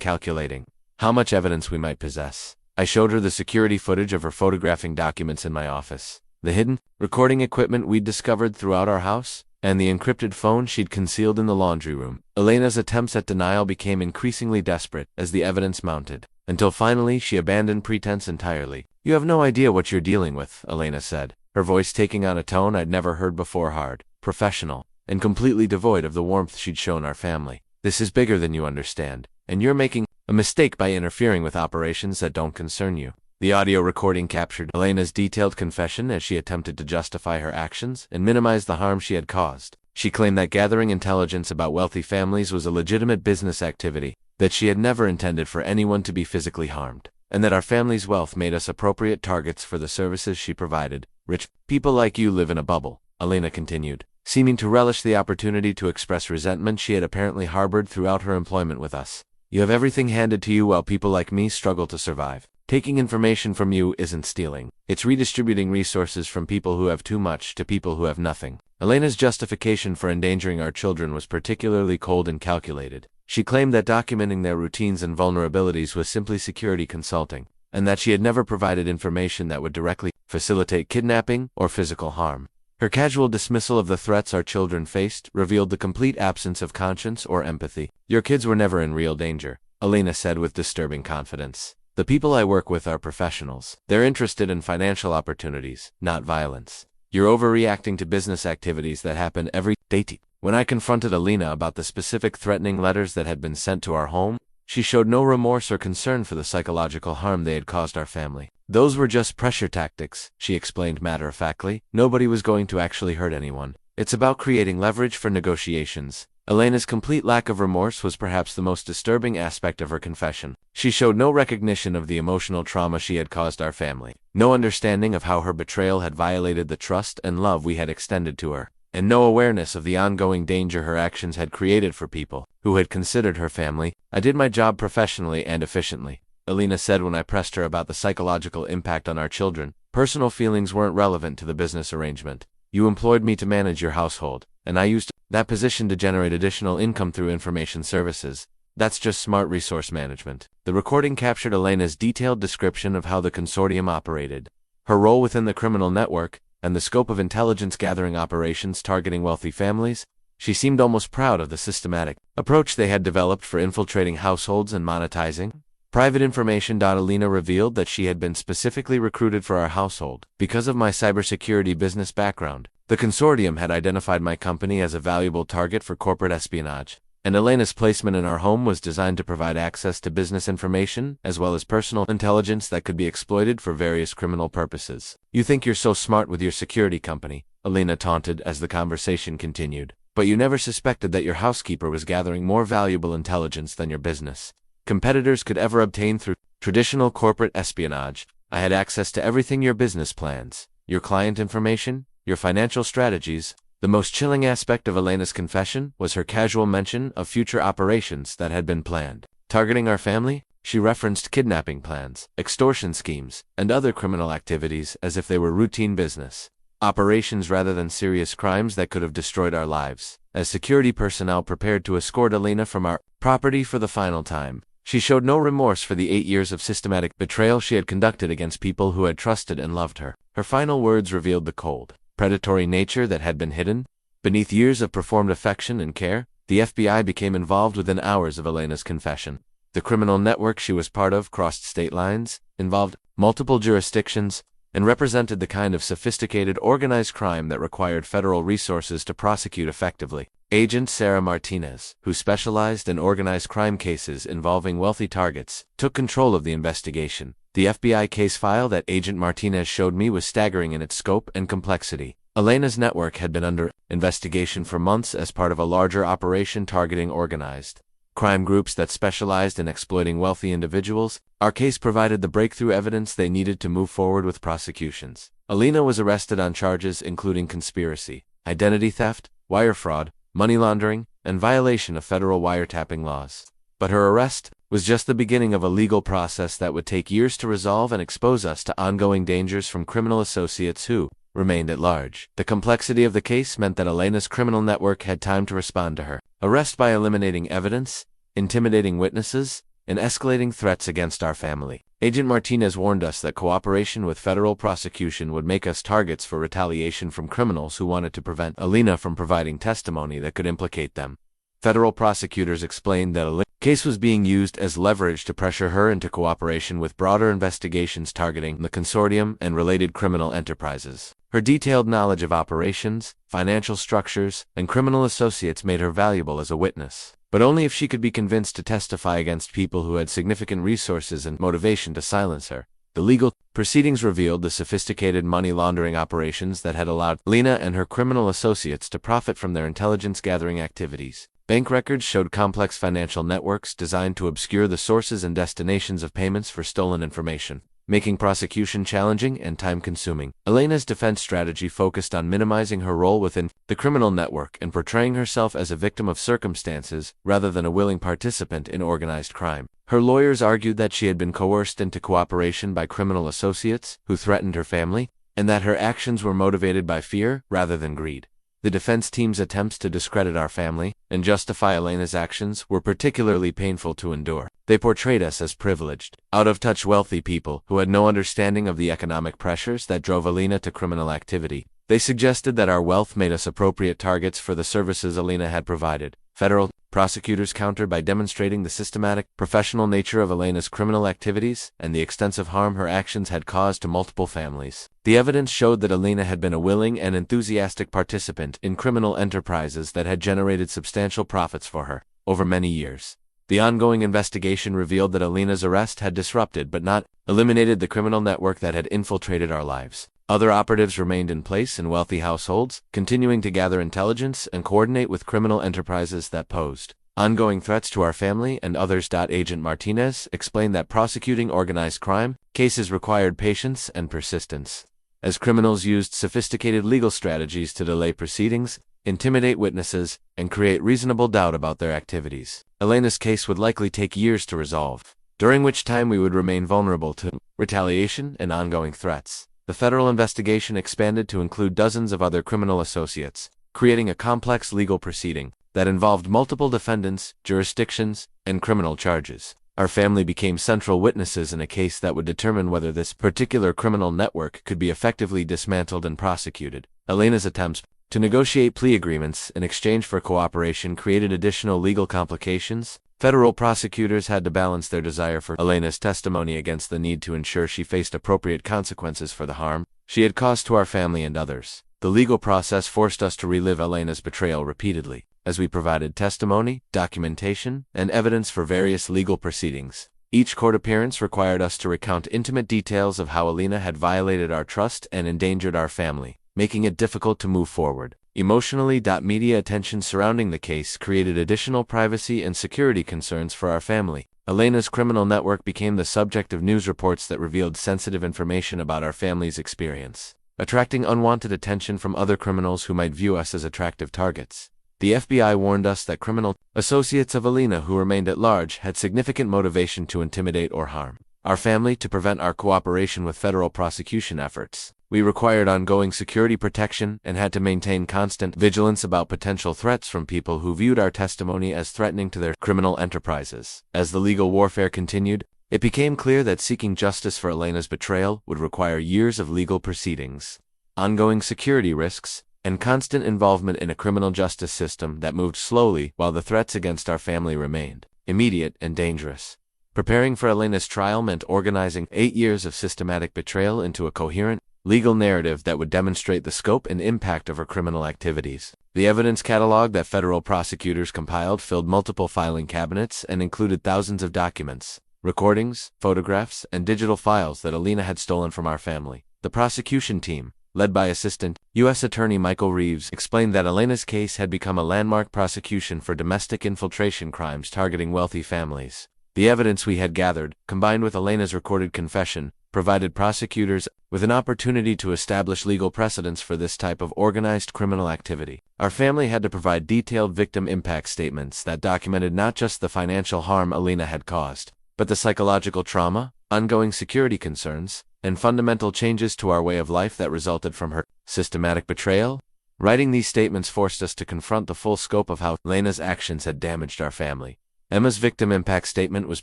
calculating how much evidence we might possess. I showed her the security footage of her photographing documents in my office, the hidden recording equipment we'd discovered throughout our house, and the encrypted phone she'd concealed in the laundry room. Elena's attempts at denial became increasingly desperate as the evidence mounted, until finally she abandoned pretense entirely. "You have no idea what you're dealing with," Elena said, her voice taking on a tone I'd never heard before, hard, professional, and completely devoid of the warmth she'd shown our family. "This is bigger than you understand, and you're making a mistake by interfering with operations that don't concern you." The audio recording captured Elena's detailed confession as she attempted to justify her actions and minimize the harm she had caused. She claimed that gathering intelligence about wealthy families was a legitimate business activity, that she had never intended for anyone to be physically harmed, and that our family's wealth made us appropriate targets for the services she provided. "Rich people like you live in a bubble," Elena continued, seeming to relish the opportunity to express resentment she had apparently harbored throughout her employment with us. "You have everything handed to you while people like me struggle to survive. Taking information from you isn't stealing. It's redistributing resources from people who have too much to people who have nothing." Elena's justification for endangering our children was particularly cold and calculated. She claimed that documenting their routines and vulnerabilities was simply security consulting, and that she had never provided information that would directly facilitate kidnapping or physical harm. Her casual dismissal of the threats our children faced revealed the complete absence of conscience or empathy. "Your kids were never in real danger," Elena said with disturbing confidence. "The people I work with are professionals. They're interested in financial opportunities, not violence. You're overreacting to business activities that happen every day." When I confronted Elena about the specific threatening letters that had been sent to our home, she showed no remorse or concern for the psychological harm they had caused our family. "Those were just pressure tactics," she explained matter-of-factly. "Nobody was going to actually hurt anyone. It's about creating leverage for negotiations." Elena's complete lack of remorse was perhaps the most disturbing aspect of her confession. She showed no recognition of the emotional trauma she had caused our family, no understanding of how her betrayal had violated the trust and love we had extended to her, and no awareness of the ongoing danger her actions had created for people who had considered her family. "I did my job professionally and efficiently," Elena said when I pressed her about the psychological impact on our children. "Personal feelings weren't relevant to the business arrangement. You employed me to manage your household, and I used that position to generate additional income through information services. That's just smart resource management." The recording captured Elena's detailed description of how the consortium operated, her role within the criminal network, and the scope of intelligence-gathering operations targeting wealthy families. She seemed almost proud of the systematic approach they had developed for infiltrating households and monetizing private information. Elena revealed that she had been specifically recruited for our household because of my cybersecurity business background. The consortium had identified my company as a valuable target for corporate espionage, and Elena's placement in our home was designed to provide access to business information as well as personal intelligence that could be exploited for various criminal purposes. "You think you're so smart with your security company," Elena taunted as the conversation continued, "but you never suspected that your housekeeper was gathering more valuable intelligence than your business competitors could ever obtain through traditional corporate espionage. I had access to everything: your business plans, your client information, your financial strategies." The most chilling aspect of Elena's confession was her casual mention of future operations that had been planned, targeting our family. She referenced kidnapping plans, extortion schemes, and other criminal activities as if they were routine business operations rather than serious crimes that could have destroyed our lives. As security personnel prepared to escort Elena from our property for the final time, she showed no remorse for the 8 years of systematic betrayal she had conducted against people who had trusted and loved her. Her final words revealed the cold, predatory nature that had been hidden beneath years of performed affection and care. The FBI became involved within hours of Elena's confession. The criminal network she was part of crossed state lines, involved multiple jurisdictions, and represented the kind of sophisticated organized crime that required federal resources to prosecute effectively. Agent Sarah Martinez, who specialized in organized crime cases involving wealthy targets, took control of the investigation. The FBI case file that Agent Martinez showed me was staggering in its scope and complexity. Elena's network had been under investigation for months as part of a larger operation targeting organized crime groups that specialized in exploiting wealthy individuals. Our case provided the breakthrough evidence they needed to move forward with prosecutions. Elena was arrested on charges including conspiracy, identity theft, wire fraud, money laundering, and violation of federal wiretapping laws. But her arrest was just the beginning of a legal process that would take years to resolve and expose us to ongoing dangers from criminal associates who remained at large. The complexity of the case meant that Elena's criminal network had time to respond to her arrest by eliminating evidence, intimidating witnesses, and escalating threats against our family. Agent Martinez warned us that cooperation with federal prosecution would make us targets for retaliation from criminals who wanted to prevent Elena from providing testimony that could implicate them. Federal prosecutors explained that Elena's case was being used as leverage to pressure her into cooperation with broader investigations targeting the consortium and related criminal enterprises. Her detailed knowledge of operations, financial structures, and criminal associates made her valuable as a witness, but only if she could be convinced to testify against people who had significant resources and motivation to silence her. The legal proceedings revealed the sophisticated money laundering operations that had allowed Elena and her criminal associates to profit from their intelligence-gathering activities. Bank records showed complex financial networks designed to obscure the sources and destinations of payments for stolen information, making prosecution challenging and time-consuming. Elena's defense strategy focused on minimizing her role within the criminal network and portraying herself as a victim of circumstances rather than a willing participant in organized crime. Her lawyers argued that she had been coerced into cooperation by criminal associates who threatened her family, and that her actions were motivated by fear rather than greed. The defense team's attempts to discredit our family and justify Elena's actions were particularly painful to endure. They portrayed us as privileged, out-of-touch wealthy people who had no understanding of the economic pressures that drove Elena to criminal activity. They suggested that our wealth made us appropriate targets for the services Elena had provided. Federal prosecutors countered by demonstrating the systematic, professional nature of Elena's criminal activities and the extensive harm her actions had caused to multiple families. The evidence showed that Elena had been a willing and enthusiastic participant in criminal enterprises that had generated substantial profits for her over many years. The ongoing investigation revealed that Elena's arrest had disrupted but not eliminated the criminal network that had infiltrated our lives. Other operatives remained in place in wealthy households, continuing to gather intelligence and coordinate with criminal enterprises that posed ongoing threats to our family and others. Agent Martinez explained that prosecuting organized crime cases required patience and persistence, as criminals used sophisticated legal strategies to delay proceedings, intimidate witnesses, and create reasonable doubt about their activities. Elena's case would likely take years to resolve, during which time we would remain vulnerable to retaliation and ongoing threats. The federal investigation expanded to include dozens of other criminal associates, creating a complex legal proceeding that involved multiple defendants, jurisdictions, and criminal charges. Our family became central witnesses in a case that would determine whether this particular criminal network could be effectively dismantled and prosecuted. Elena's attempts to negotiate plea agreements in exchange for cooperation created additional legal complications. Federal prosecutors had to balance their desire for Elena's testimony against the need to ensure she faced appropriate consequences for the harm she had caused to our family and others. The legal process forced us to relive Elena's betrayal repeatedly, as we provided testimony, documentation, and evidence for various legal proceedings. Each court appearance required us to recount intimate details of how Elena had violated our trust and endangered our family, making it difficult to move forward. Emotionally, media attention surrounding the case created additional privacy and security concerns for our family. Elena's criminal network became the subject of news reports that revealed sensitive information about our family's experience, attracting unwanted attention from other criminals who might view us as attractive targets. The FBI warned us that criminal associates of Elena who remained at large had significant motivation to intimidate or harm our family. To prevent our cooperation with federal prosecution efforts, we required ongoing security protection and had to maintain constant vigilance about potential threats from people who viewed our testimony as threatening to their criminal enterprises. As the legal warfare continued, it became clear that seeking justice for Elena's betrayal would require years of legal proceedings, ongoing security risks, and constant involvement in a criminal justice system that moved slowly while the threats against our family remained immediate and dangerous. Preparing for Elena's trial meant organizing 8 years of systematic betrayal into a coherent, legal narrative that would demonstrate the scope and impact of her criminal activities. The evidence catalog that federal prosecutors compiled filled multiple filing cabinets and included thousands of documents, recordings, photographs, and digital files that Elena had stolen from our family. The prosecution team, led by Assistant U.S. Attorney Michael Reeves, explained that Elena's case had become a landmark prosecution for domestic infiltration crimes targeting wealthy families. The evidence we had gathered, combined with Elena's recorded confession, provided prosecutors with an opportunity to establish legal precedents for this type of organized criminal activity. Our family had to provide detailed victim impact statements that documented not just the financial harm Elena had caused, but the psychological trauma, ongoing security concerns, and fundamental changes to our way of life that resulted from her systematic betrayal. Writing these statements forced us to confront the full scope of how Elena's actions had damaged our family. Emma's victim impact statement was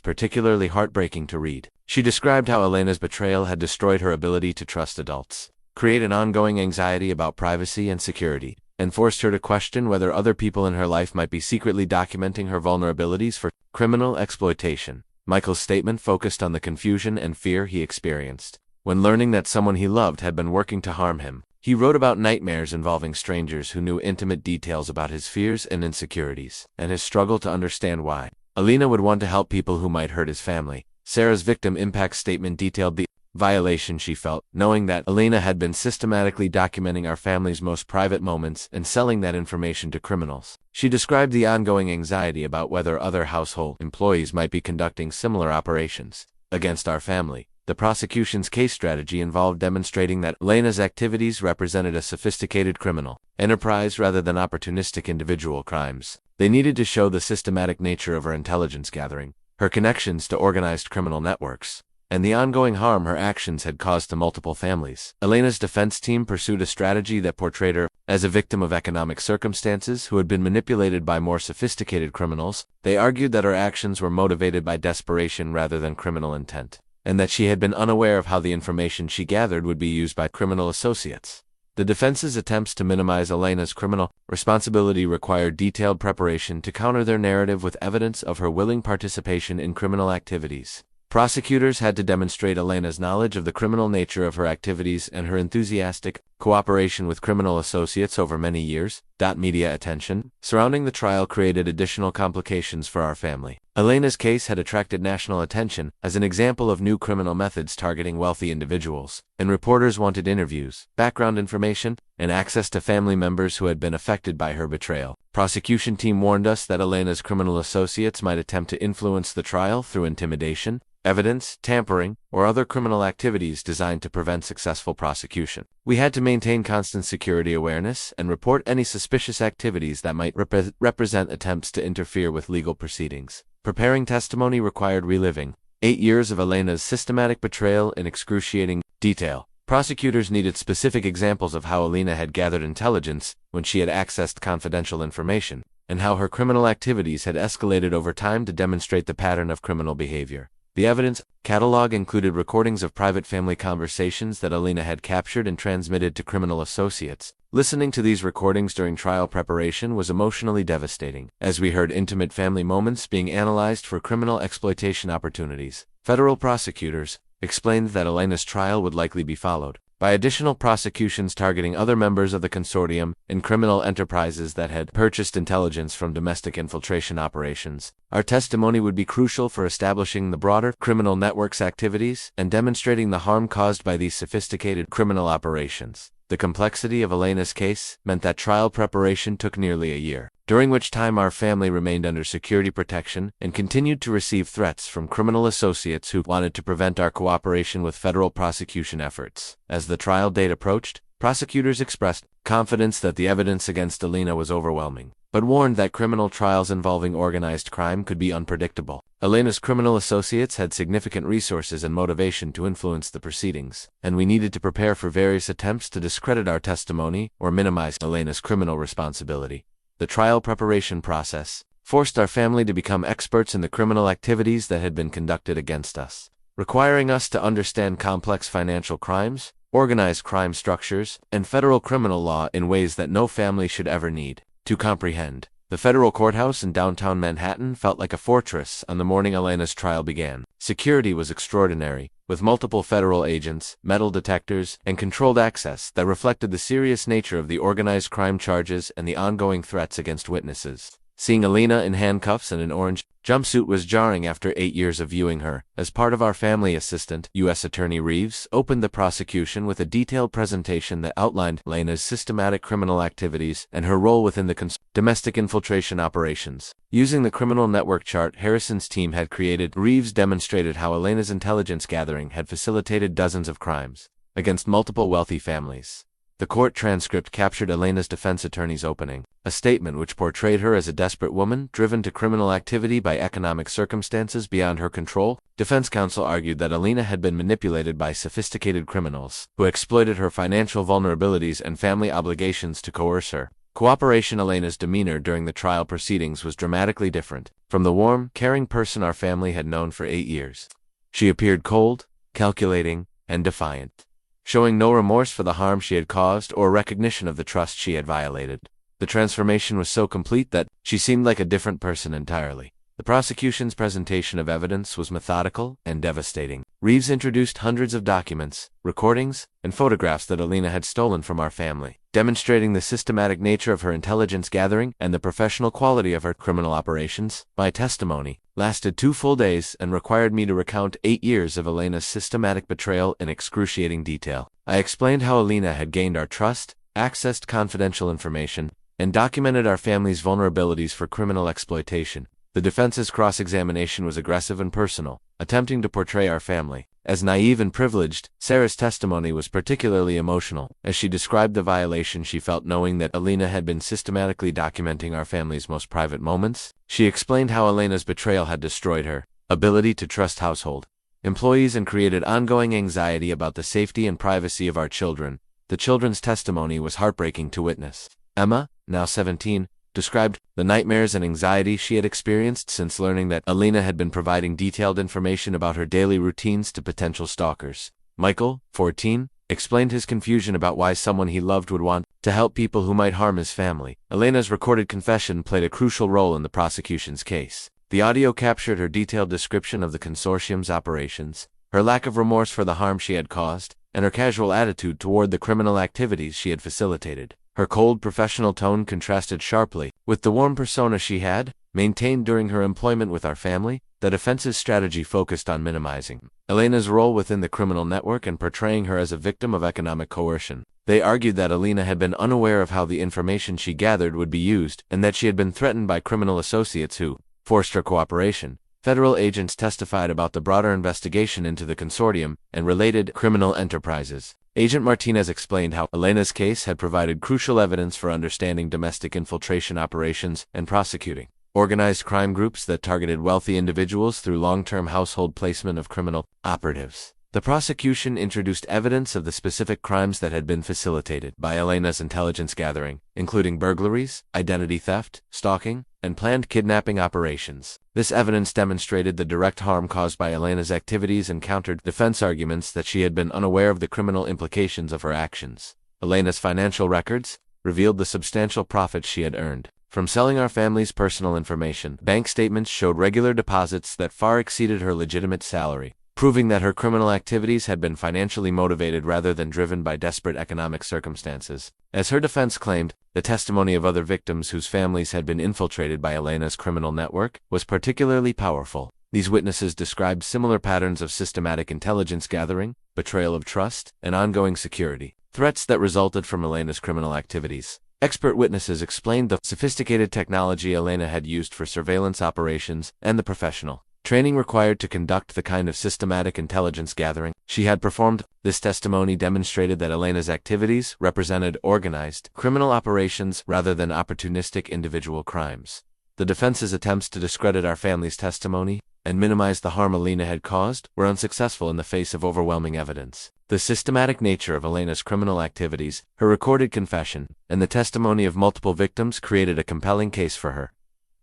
particularly heartbreaking to read. She described how Elena's betrayal had destroyed her ability to trust adults, create an ongoing anxiety about privacy and security, and forced her to question whether other people in her life might be secretly documenting her vulnerabilities for criminal exploitation. Michael's statement focused on the confusion and fear he experienced when learning that someone he loved had been working to harm him. He wrote about nightmares involving strangers who knew intimate details about his fears and insecurities, and his struggle to understand why Elena would want to help people who might hurt his family. Sarah's victim impact statement detailed the violation she felt, knowing that Elena had been systematically documenting our family's most private moments and selling that information to criminals. She described the ongoing anxiety about whether other household employees might be conducting similar operations against our family. The prosecution's case strategy involved demonstrating that Elena's activities represented a sophisticated criminal enterprise rather than opportunistic individual crimes. They needed to show the systematic nature of her intelligence gathering, her connections to organized criminal networks, and the ongoing harm her actions had caused to multiple families. Elena's defense team pursued a strategy that portrayed her as a victim of economic circumstances who had been manipulated by more sophisticated criminals. They argued that her actions were motivated by desperation rather than criminal intent, and that she had been unaware of how the information she gathered would be used by criminal associates. The defense's attempts to minimize Elena's criminal responsibility required detailed preparation to counter their narrative with evidence of her willing participation in criminal activities. Prosecutors had to demonstrate Elena's knowledge of the criminal nature of her activities and her enthusiastic cooperation with criminal associates over many years. Media attention surrounding the trial created additional complications for our family. Elena's case had attracted national attention as an example of new criminal methods targeting wealthy individuals, and reporters wanted interviews, background information, and access to family members who had been affected by her betrayal. Prosecution team warned us that Elena's criminal associates might attempt to influence the trial through intimidation, evidence tampering, or other criminal activities designed to prevent successful prosecution. We had to maintain constant security awareness and report any suspicious activities that might represent attempts to interfere with legal proceedings. Preparing testimony required reliving 8 years of Elena's systematic betrayal in excruciating detail. Prosecutors needed specific examples of how Elena had gathered intelligence when she had accessed confidential information, and how her criminal activities had escalated over time to demonstrate the pattern of criminal behavior. The evidence catalog included recordings of private family conversations that Elena had captured and transmitted to criminal associates. Listening to these recordings during trial preparation was emotionally devastating, as we heard intimate family moments being analyzed for criminal exploitation opportunities. Federal prosecutors explained that Elena's trial would likely be followed by additional prosecutions targeting other members of the consortium and criminal enterprises that had purchased intelligence from domestic infiltration operations. Our testimony would be crucial for establishing the broader criminal network's activities and demonstrating the harm caused by these sophisticated criminal operations. The complexity of Elena's case meant that trial preparation took nearly a year, during which time our family remained under security protection and continued to receive threats from criminal associates who wanted to prevent our cooperation with federal prosecution efforts. As the trial date approached, prosecutors expressed confidence that the evidence against Elena was overwhelming, but warned that criminal trials involving organized crime could be unpredictable. Elena's criminal associates had significant resources and motivation to influence the proceedings, and we needed to prepare for various attempts to discredit our testimony or minimize Elena's criminal responsibility. The trial preparation process forced our family to become experts in the criminal activities that had been conducted against us, requiring us to understand complex financial crimes, organized crime structures, and federal criminal law in ways that no family should ever need to comprehend. The federal courthouse in downtown Manhattan felt like a fortress on the morning Elena's trial began. Security was extraordinary, with multiple federal agents, metal detectors, and controlled access that reflected the serious nature of the organized crime charges and the ongoing threats against witnesses. Seeing Elena in handcuffs and an orange jumpsuit was jarring after 8 years of viewing her. As part of our family, Assistant U.S. Attorney Reeves opened the prosecution with a detailed presentation that outlined Elena's systematic criminal activities and her role within the domestic infiltration operations. Using the criminal network chart Harrison's team had created, Reeves demonstrated how Elena's intelligence gathering had facilitated dozens of crimes against multiple wealthy families. The court transcript captured Elena's defense attorney's opening, a statement which portrayed her as a desperate woman driven to criminal activity by economic circumstances beyond her control. Defense counsel argued that Elena had been manipulated by sophisticated criminals who exploited her financial vulnerabilities and family obligations to coerce her. Cooperation. Elena's demeanor during the trial proceedings was dramatically different from the warm, caring person our family had known for 8 years. She appeared cold, calculating, and defiant, showing no remorse for the harm she had caused or recognition of the trust she had violated. The transformation was so complete that she seemed like a different person entirely. The prosecution's presentation of evidence was methodical and devastating. Reeves introduced hundreds of documents, recordings, and photographs that Elena had stolen from our family, demonstrating the systematic nature of her intelligence gathering and the professional quality of her criminal operations. My testimony lasted 2 full days and required me to recount 8 years of Elena's systematic betrayal in excruciating detail. I explained how Elena had gained our trust, accessed confidential information, and documented our family's vulnerabilities for criminal exploitation. The defense's cross-examination was aggressive and personal, attempting to portray our family as naive and privileged. Sarah's testimony was particularly emotional, as she described the violation she felt knowing that Elena had been systematically documenting our family's most private moments. She explained how Elena's betrayal had destroyed her ability to trust household employees and created ongoing anxiety about the safety and privacy of our children. The children's testimony was heartbreaking to witness. Emma, now 17, described the nightmares and anxiety she had experienced since learning that Elena had been providing detailed information about her daily routines to potential stalkers. Michael, 14, explained his confusion about why someone he loved would want to help people who might harm his family. Elena's recorded confession played a crucial role in the prosecution's case. The audio captured her detailed description of the consortium's operations, her lack of remorse for the harm she had caused, and her casual attitude toward the criminal activities she had facilitated. Her cold professional tone contrasted sharply with the warm persona she had maintained during her employment with our family. The defense's strategy focused on minimizing Elena's role within the criminal network and portraying her as a victim of economic coercion. They argued that Elena had been unaware of how the information she gathered would be used and that she had been threatened by criminal associates who forced her cooperation. Federal agents testified about the broader investigation into the consortium and related criminal enterprises. Agent Martinez explained how Elena's case had provided crucial evidence for understanding domestic infiltration operations and prosecuting organized crime groups that targeted wealthy individuals through long-term household placement of criminal operatives. The prosecution introduced evidence of the specific crimes that had been facilitated by Elena's intelligence gathering, including burglaries, identity theft, stalking, and planned kidnapping operations. This evidence demonstrated the direct harm caused by Elena's activities and countered defense arguments that she had been unaware of the criminal implications of her actions. Elena's financial records revealed the substantial profits she had earned from selling our family's personal information. Bank statements showed regular deposits that far exceeded her legitimate salary, proving that her criminal activities had been financially motivated rather than driven by desperate economic circumstances. As her defense claimed, the testimony of other victims whose families had been infiltrated by Elena's criminal network was particularly powerful. These witnesses described similar patterns of systematic intelligence gathering, betrayal of trust, and ongoing security threats that resulted from Elena's criminal activities. Expert witnesses explained the sophisticated technology Elena had used for surveillance operations and the professional training required to conduct the kind of systematic intelligence gathering she had performed. This testimony demonstrated that Elena's activities represented organized criminal operations rather than opportunistic individual crimes. The defense's attempts to discredit our family's testimony and minimize the harm Elena had caused were unsuccessful in the face of overwhelming evidence. The systematic nature of Elena's criminal activities, her recorded confession, and the testimony of multiple victims created a compelling case for her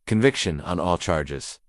conviction on all charges.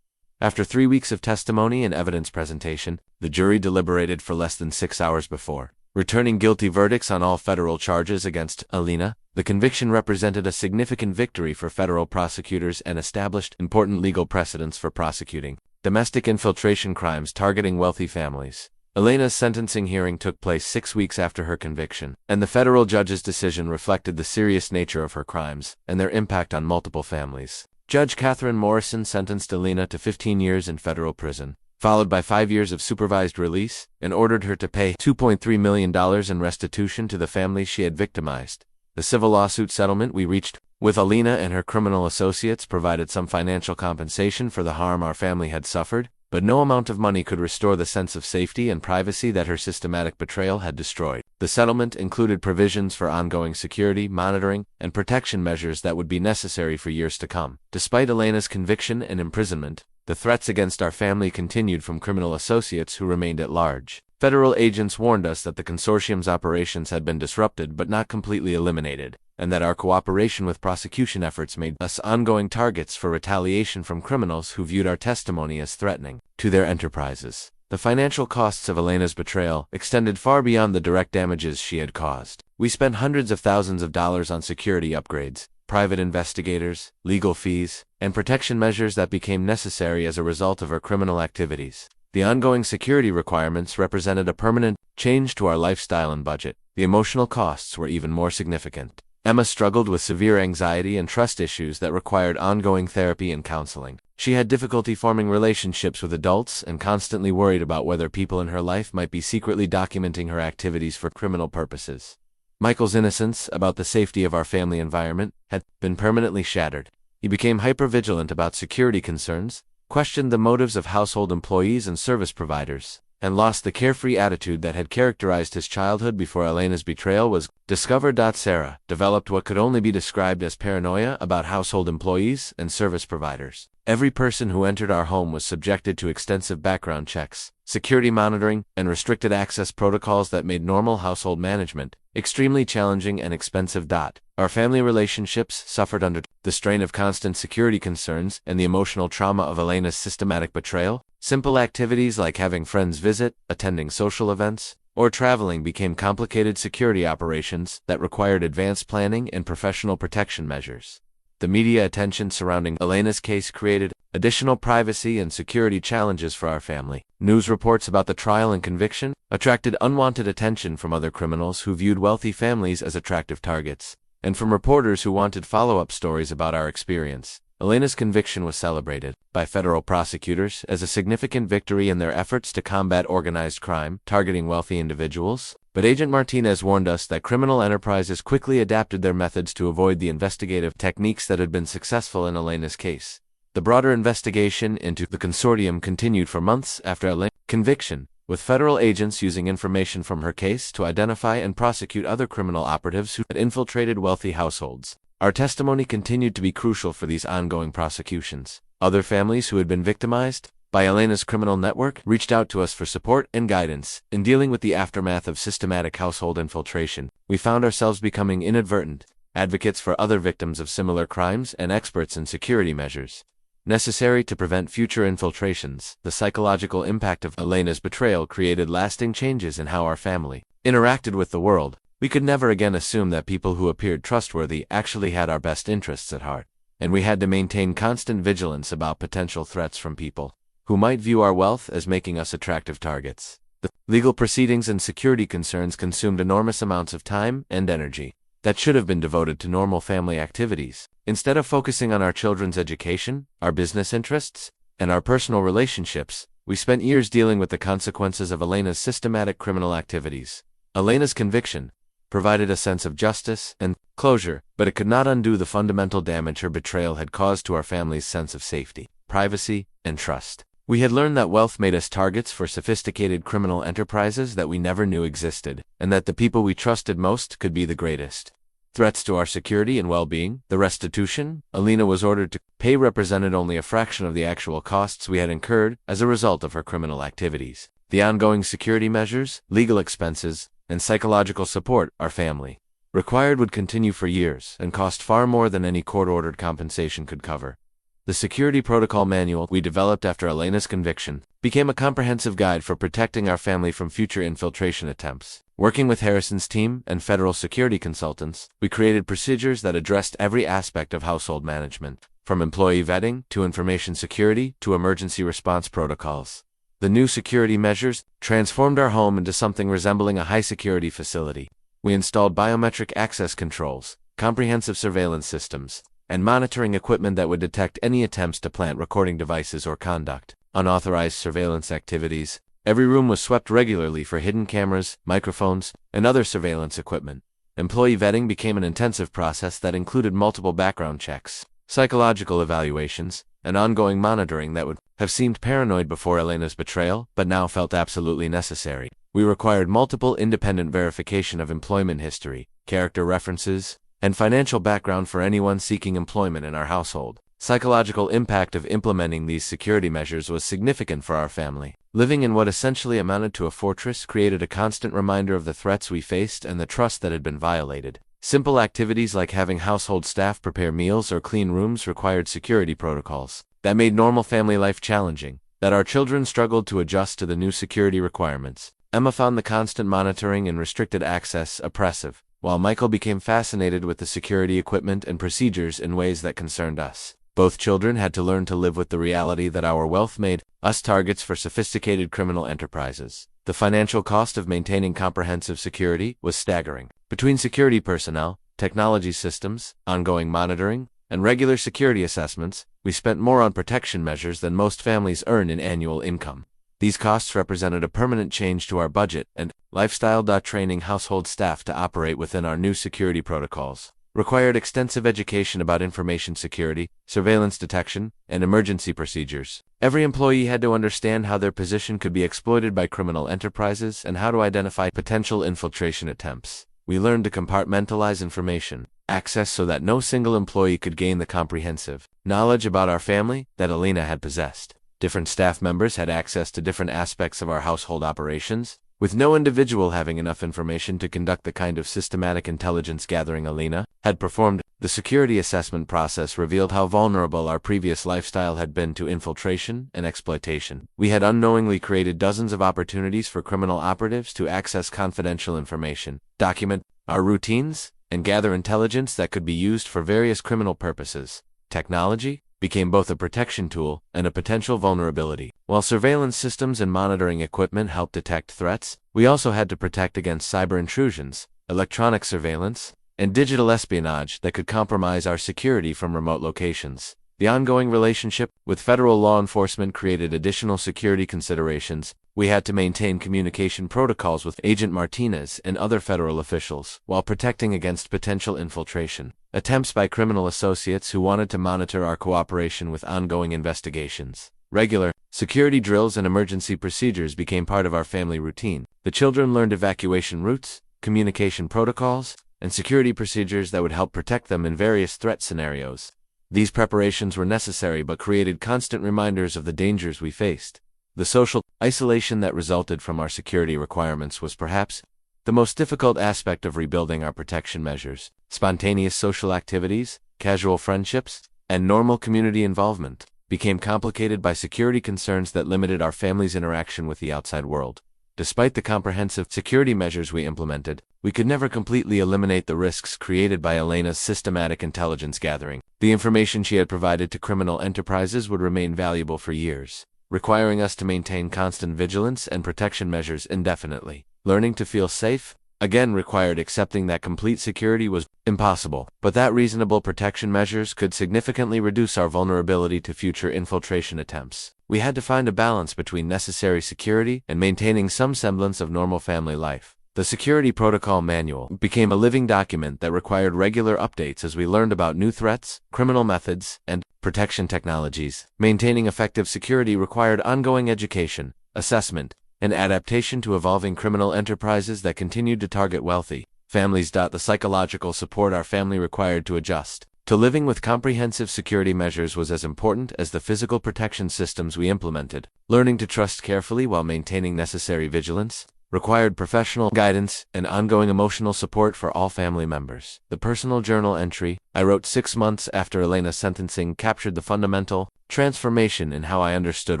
After 3 weeks of testimony and evidence presentation, the jury deliberated for less than 6 hours before returning guilty verdicts on all federal charges against Elena. The conviction represented a significant victory for federal prosecutors and established important legal precedents for prosecuting domestic infiltration crimes targeting wealthy families. Elena's sentencing hearing took place 6 weeks after her conviction, and the federal judge's decision reflected the serious nature of her crimes and their impact on multiple families. Judge Catherine Morrison sentenced Elena to 15 years in federal prison, followed by 5 years of supervised release, and ordered her to pay $2.3 million in restitution to the families she had victimized. The civil lawsuit settlement we reached with Elena and her criminal associates provided some financial compensation for the harm our family had suffered, but no amount of money could restore the sense of safety and privacy that her systematic betrayal had destroyed. The settlement included provisions for ongoing security, monitoring, and protection measures that would be necessary for years to come. Despite Elena's conviction and imprisonment, the threats against our family continued from criminal associates who remained at large. Federal agents warned us that the consortium's operations had been disrupted but not completely eliminated, and that our cooperation with prosecution efforts made us ongoing targets for retaliation from criminals who viewed our testimony as threatening to their enterprises. The financial costs of Elena's betrayal extended far beyond the direct damages she had caused. We spent hundreds of thousands of dollars on security upgrades, private investigators, legal fees, and protection measures that became necessary as a result of her criminal activities. The ongoing security requirements represented a permanent change to our lifestyle and budget. The emotional costs were even more significant. Emma struggled with severe anxiety and trust issues that required ongoing therapy and counseling. She had difficulty forming relationships with adults and constantly worried about whether people in her life might be secretly documenting her activities for criminal purposes. Michael's innocence about the safety of our family environment had been permanently shattered. He became hypervigilant about security concerns, questioned the motives of household employees and service providers, and lost the carefree attitude that had characterized his childhood before Elena's betrayal was discovered. Sarah developed what could only be described as paranoia about household employees and service providers. Every person who entered our home was subjected to extensive background checks, security monitoring, and restricted access protocols that made normal household management extremely challenging and expensive. Our family relationships suffered under the strain of constant security concerns and the emotional trauma of Elena's systematic betrayal. Simple activities like having friends visit, attending social events, or traveling became complicated security operations that required advanced planning and professional protection measures. The media attention surrounding Elena's case created additional privacy and security challenges for our family. News reports about the trial and conviction attracted unwanted attention from other criminals who viewed wealthy families as attractive targets, and from reporters who wanted follow-up stories about our experience. Elena's conviction was celebrated by federal prosecutors as a significant victory in their efforts to combat organized crime targeting wealthy individuals. But Agent Martinez warned us that criminal enterprises quickly adapted their methods to avoid the investigative techniques that had been successful in Elena's case. The broader investigation into the consortium continued for months after Elena's conviction, with federal agents using information from her case to identify and prosecute other criminal operatives who had infiltrated wealthy households. Our testimony continued to be crucial for these ongoing prosecutions. Other families who had been victimized by Elena's criminal network reached out to us for support and guidance. In dealing with the aftermath of systematic household infiltration, we found ourselves becoming inadvertent advocates for other victims of similar crimes and experts in security measures necessary to prevent future infiltrations. The psychological impact of Elena's betrayal created lasting changes in how our family interacted with the world. We could never again assume that people who appeared trustworthy actually had our best interests at heart, and we had to maintain constant vigilance about potential threats from people who might view our wealth as making us attractive targets. The legal proceedings and security concerns consumed enormous amounts of time and energy that should have been devoted to normal family activities. Instead of focusing on our children's education, our business interests, and our personal relationships, we spent years dealing with the consequences of Elena's systematic criminal activities. Elena's conviction provided a sense of justice and closure, but it could not undo the fundamental damage her betrayal had caused to our family's sense of safety, privacy, and trust. We had learned that wealth made us targets for sophisticated criminal enterprises that we never knew existed, and that the people we trusted most could be the greatest threats to our security and well-being. The restitution Elena was ordered to pay represented only a fraction of the actual costs we had incurred as a result of her criminal activities. The ongoing security measures, legal expenses, and psychological support our family required would continue for years and cost far more than any court-ordered compensation could cover. The security protocol manual we developed after Elena's conviction became a comprehensive guide for protecting our family from future infiltration attempts. Working with Harrison's team and federal security consultants, we created procedures that addressed every aspect of household management, from employee vetting to information security to emergency response protocols. The new security measures transformed our home into something resembling a high-security facility. We installed biometric access controls, comprehensive surveillance systems, and monitoring equipment that would detect any attempts to plant recording devices or conduct unauthorized surveillance activities. Every room was swept regularly for hidden cameras, microphones, and other surveillance equipment. Employee vetting became an intensive process that included multiple background checks, psychological evaluations, and ongoing monitoring that would have seemed paranoid before Elena's betrayal, but now felt absolutely necessary. We required multiple independent verification of employment history, character references, and financial background for anyone seeking employment in our household. Psychological impact of implementing these security measures was significant for our family. Living in what essentially amounted to a fortress created a constant reminder of the threats we faced and the trust that had been violated. Simple activities like having household staff prepare meals or clean rooms required security protocols that made normal family life challenging, that our children struggled to adjust to the new security requirements. Emma found the constant monitoring and restricted access oppressive, while Michael became fascinated with the security equipment and procedures in ways that concerned us. Both children had to learn to live with the reality that our wealth made us targets for sophisticated criminal enterprises. The financial cost of maintaining comprehensive security was staggering. Between security personnel, technology systems, ongoing monitoring, and regular security assessments, we spent more on protection measures than most families earn in annual income. These costs represented a permanent change to our budget and lifestyle. Training household staff to operate within our new security protocols required extensive education about information security, surveillance detection, and emergency procedures. Every employee had to understand how their position could be exploited by criminal enterprises and how to identify potential infiltration attempts. We learned to compartmentalize information access so that no single employee could gain the comprehensive knowledge about our family that Elena had possessed. Different staff members had access to different aspects of our household operations, with no individual having enough information to conduct the kind of systematic intelligence gathering Elena had performed. The security assessment process revealed how vulnerable our previous lifestyle had been to infiltration and exploitation. We had unknowingly created dozens of opportunities for criminal operatives to access confidential information, document our routines, and gather intelligence that could be used for various criminal purposes. Technology became both a protection tool and a potential vulnerability. While surveillance systems and monitoring equipment helped detect threats, we also had to protect against cyber intrusions, electronic surveillance, and digital espionage that could compromise our security from remote locations. The ongoing relationship with federal law enforcement created additional security considerations. We had to maintain communication protocols with Agent Martinez and other federal officials, while protecting against potential infiltration attempts by criminal associates who wanted to monitor our cooperation with ongoing investigations. Regular security drills and emergency procedures became part of our family routine. The children learned evacuation routes, communication protocols, and security procedures that would help protect them in various threat scenarios. These preparations were necessary but created constant reminders of the dangers we faced. The social isolation that resulted from our security requirements was perhaps the most difficult aspect of rebuilding our protection measures. Spontaneous social activities, casual friendships, and normal community involvement became complicated by security concerns that limited our family's interaction with the outside world. Despite the comprehensive security measures we implemented, we could never completely eliminate the risks created by Elena's systematic intelligence gathering. The information she had provided to criminal enterprises would remain valuable for years, requiring us to maintain constant vigilance and protection measures indefinitely. Learning to feel safe, again, required accepting that complete security was impossible, but that reasonable protection measures could significantly reduce our vulnerability to future infiltration attempts. We had to find a balance between necessary security and maintaining some semblance of normal family life. The Security Protocol Manual became a living document that required regular updates as we learned about new threats, criminal methods, and protection technologies. Maintaining effective security required ongoing education, assessment, and adaptation to evolving criminal enterprises that continued to target wealthy families. The psychological support our family required to adjust to living with comprehensive security measures was as important as the physical protection systems we implemented. Learning to trust carefully while maintaining necessary vigilance required professional guidance and ongoing emotional support for all family members. The personal journal entry I wrote 6 months after Elena's sentencing captured the fundamental transformation in how I understood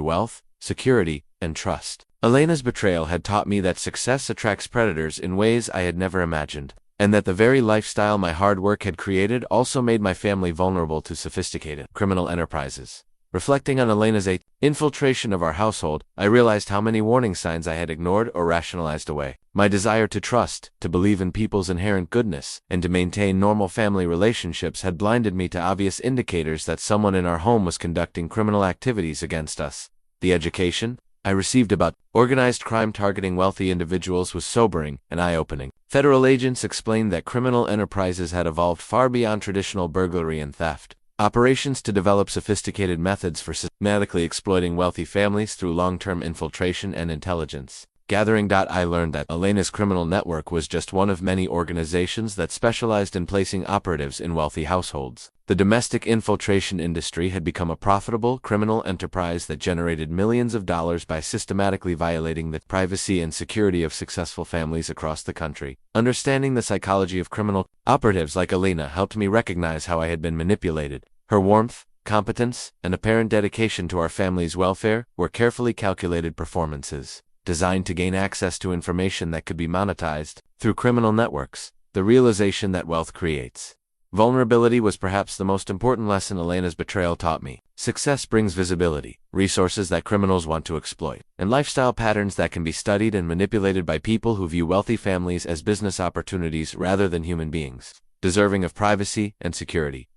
wealth, security, and trust. Elena's betrayal had taught me that success attracts predators in ways I had never imagined, and that the very lifestyle my hard work had created also made my family vulnerable to sophisticated criminal enterprises. Reflecting on Elena's infiltration of our household, I realized how many warning signs I had ignored or rationalized away. My desire to trust, to believe in people's inherent goodness, and to maintain normal family relationships had blinded me to obvious indicators that someone in our home was conducting criminal activities against us. The education I received about organized crime targeting wealthy individuals was sobering and eye-opening. Federal agents explained that criminal enterprises had evolved far beyond traditional burglary and theft. Operations to develop sophisticated methods for systematically exploiting wealthy families through long-term infiltration and intelligence gathering. I learned that Elena's criminal network was just one of many organizations that specialized in placing operatives in wealthy households. The domestic infiltration industry had become a profitable criminal enterprise that generated millions of dollars by systematically violating the privacy and security of successful families across the country. Understanding the psychology of criminal operatives like Elena helped me recognize how I had been manipulated. Her warmth, competence, and apparent dedication to our family's welfare were carefully calculated performances, designed to gain access to information that could be monetized through criminal networks. The realization that wealth creates vulnerability was perhaps the most important lesson Elena's betrayal taught me. Success brings visibility, resources that criminals want to exploit, and lifestyle patterns that can be studied and manipulated by people who view wealthy families as business opportunities rather than human beings, deserving of privacy and security.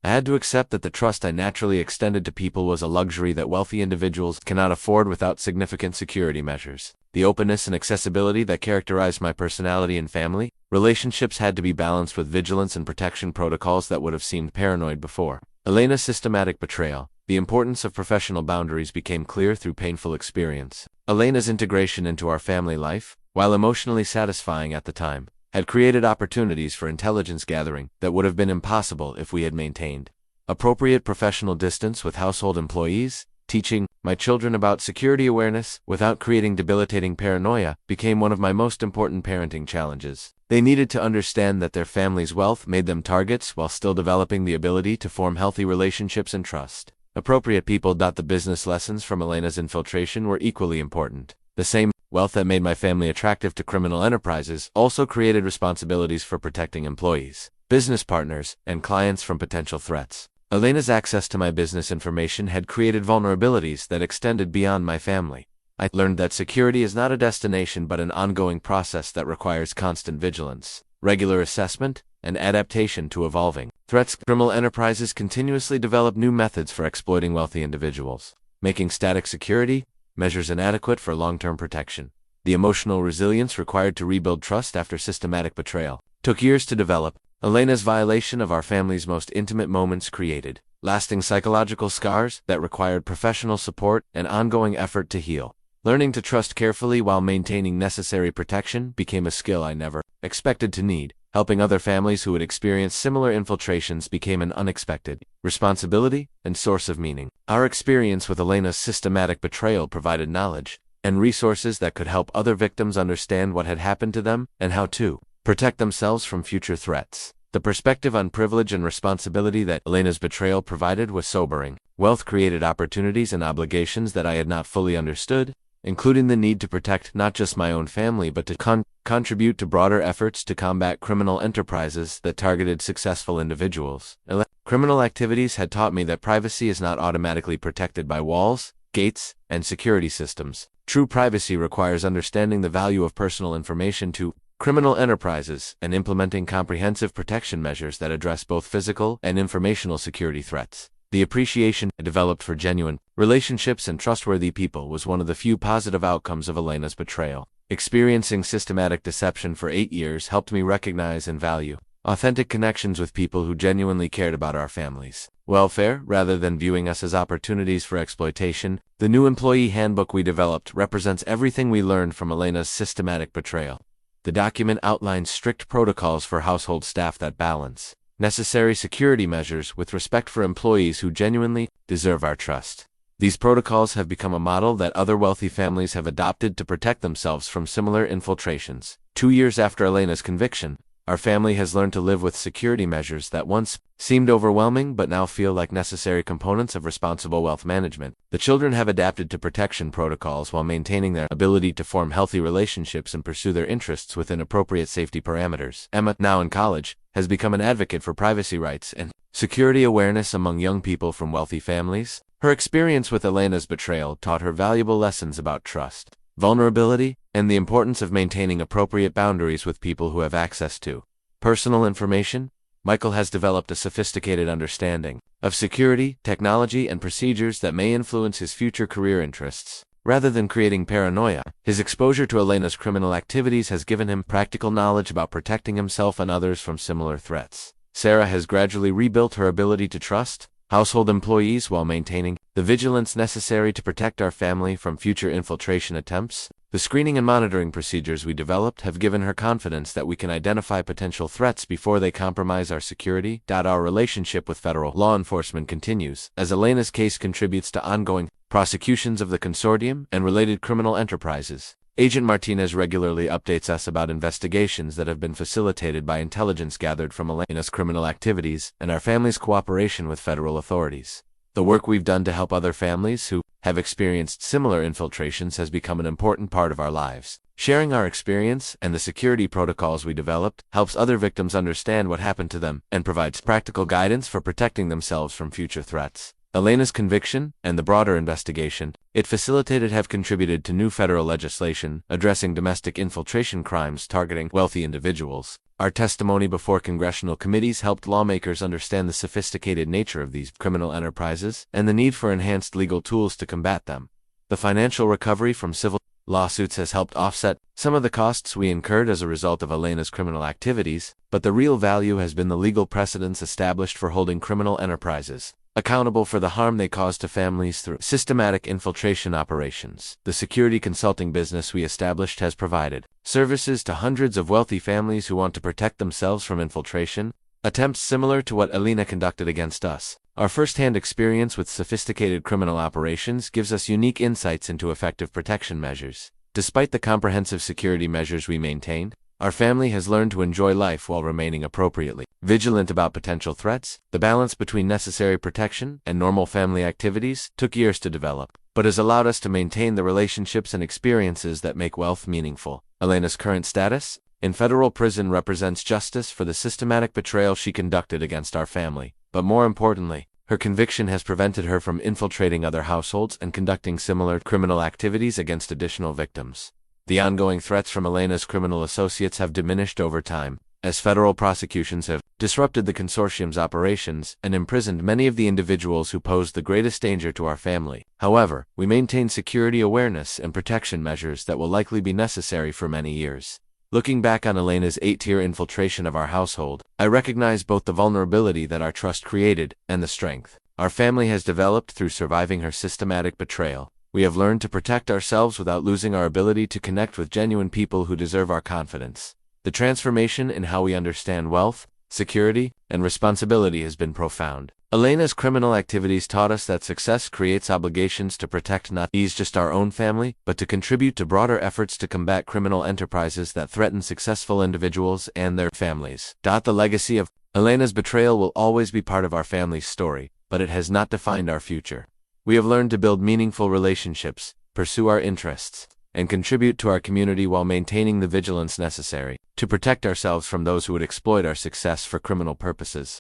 I had to accept that the trust I naturally extended to people was a luxury that wealthy individuals cannot afford without significant security measures. The openness and accessibility that characterized my personality and family relationships had to be balanced with vigilance and protection protocols that would have seemed paranoid before. Elena's systematic betrayal. The importance of professional boundaries became clear through painful experience. Elena's integration into our family life, while emotionally satisfying at the time, had created opportunities for intelligence gathering that would have been impossible if we had maintained appropriate professional distance with household employees. Teaching my children about security awareness without creating debilitating paranoia became one of my most important parenting challenges. They needed to understand that their family's wealth made them targets while still developing the ability to form healthy relationships and trust. Appropriate people. The business lessons from Elena's infiltration were equally important. The same wealth that made my family attractive to criminal enterprises also created responsibilities for protecting employees, business partners, and clients from potential threats. Elena's access to my business information had created vulnerabilities that extended beyond my family. I learned that security is not a destination but an ongoing process that requires constant vigilance, regular assessment, and adaptation to evolving threats. Criminal enterprises continuously develop new methods for exploiting wealthy individuals, making static security measures inadequate for long-term protection. The emotional resilience required to rebuild trust after systematic betrayal took years to develop. Elena's violation of our family's most intimate moments created lasting psychological scars that required professional support and ongoing effort to heal. Learning to trust carefully while maintaining necessary protection became a skill I never expected to need. Helping other families who had experienced similar infiltrations became an unexpected responsibility and source of meaning. Our experience with Elena's systematic betrayal provided knowledge and resources that could help other victims understand what had happened to them and how to protect themselves from future threats. The perspective on privilege and responsibility that Elena's betrayal provided was sobering. Wealth created opportunities and obligations that I had not fully understood, including the need to protect not just my own family but to contribute to broader efforts to combat criminal enterprises that targeted successful individuals. Criminal activities had taught me that privacy is not automatically protected by walls, gates, and security systems. True privacy requires understanding the value of personal information to criminal enterprises and implementing comprehensive protection measures that address both physical and informational security threats. The appreciation I developed for genuine relationships and trustworthy people was one of the few positive outcomes of Elena's betrayal. Experiencing systematic deception for 8 years helped me recognize and value authentic connections with people who genuinely cared about our family's welfare rather than viewing us as opportunities for exploitation. The new employee handbook we developed represents everything we learned from Elena's systematic betrayal. The document outlines strict protocols for household staff that balance necessary security measures with respect for employees who genuinely deserve our trust. These protocols have become a model that other wealthy families have adopted to protect themselves from similar infiltrations. 2 years after Elena's conviction, our family has learned to live with security measures that once seemed overwhelming but now feel like necessary components of responsible wealth management. The children have adapted to protection protocols while maintaining their ability to form healthy relationships and pursue their interests within appropriate safety parameters. Emma, now in college, has become an advocate for privacy rights and security awareness among young people from wealthy families. Her experience with Elena's betrayal taught her valuable lessons about trust, vulnerability, and the importance of maintaining appropriate boundaries with people who have access to personal information. Michael has developed a sophisticated understanding of security, technology, and procedures that may influence his future career interests. Rather than creating paranoia, his exposure to Elena's criminal activities has given him practical knowledge about protecting himself and others from similar threats. Sarah has gradually rebuilt her ability to trust household employees while maintaining the vigilance necessary to protect our family from future infiltration attempts. The screening and monitoring procedures we developed have given her confidence that we can identify potential threats before they compromise our security. Our relationship with federal law enforcement continues, as Elena's case contributes to ongoing prosecutions of the consortium and related criminal enterprises. Agent Martinez regularly updates us about investigations that have been facilitated by intelligence gathered from Elena's criminal activities and our family's cooperation with federal authorities. The work we've done to help other families who have experienced similar infiltrations has become an important part of our lives. Sharing our experience and the security protocols we developed helps other victims understand what happened to them and provides practical guidance for protecting themselves from future threats. Elena's conviction and the broader investigation it facilitated have contributed to new federal legislation addressing domestic infiltration crimes targeting wealthy individuals. Our testimony before congressional committees helped lawmakers understand the sophisticated nature of these criminal enterprises and the need for enhanced legal tools to combat them. The financial recovery from civil lawsuits has helped offset some of the costs we incurred as a result of Elena's criminal activities, but the real value has been the legal precedents established for holding criminal enterprises accountable for the harm they cause to families through systematic infiltration operations. The security consulting business we established has provided services to hundreds of wealthy families who want to protect themselves from infiltration attempts similar to what Elena conducted against us. Our first-hand experience with sophisticated criminal operations gives us unique insights into effective protection measures. Despite the comprehensive security measures we maintained, our family has learned to enjoy life while remaining appropriately vigilant about potential threats. The balance between necessary protection and normal family activities took years to develop, but has allowed us to maintain the relationships and experiences that make wealth meaningful. Elena's current status in federal prison represents justice for the systematic betrayal she conducted against our family, but more importantly, her conviction has prevented her from infiltrating other households and conducting similar criminal activities against additional victims. The ongoing threats from Elena's criminal associates have diminished over time, as federal prosecutions have disrupted the consortium's operations and imprisoned many of the individuals who posed the greatest danger to our family. However, we maintain security awareness and protection measures that will likely be necessary for many years. Looking back on Elena's 8-year infiltration of our household, I recognize both the vulnerability that our trust created and the strength our family has developed through surviving her systematic betrayal. We have learned to protect ourselves without losing our ability to connect with genuine people who deserve our confidence. The transformation in how we understand wealth, security, and responsibility has been profound. Elena's criminal activities taught us that success creates obligations to protect not just our own family, but to contribute to broader efforts to combat criminal enterprises that threaten successful individuals and their families. The legacy of Elena's betrayal will always be part of our family's story, but it has not defined our future. We have learned to build meaningful relationships, pursue our interests, and contribute to our community while maintaining the vigilance necessary to protect ourselves from those who would exploit our success for criminal purposes.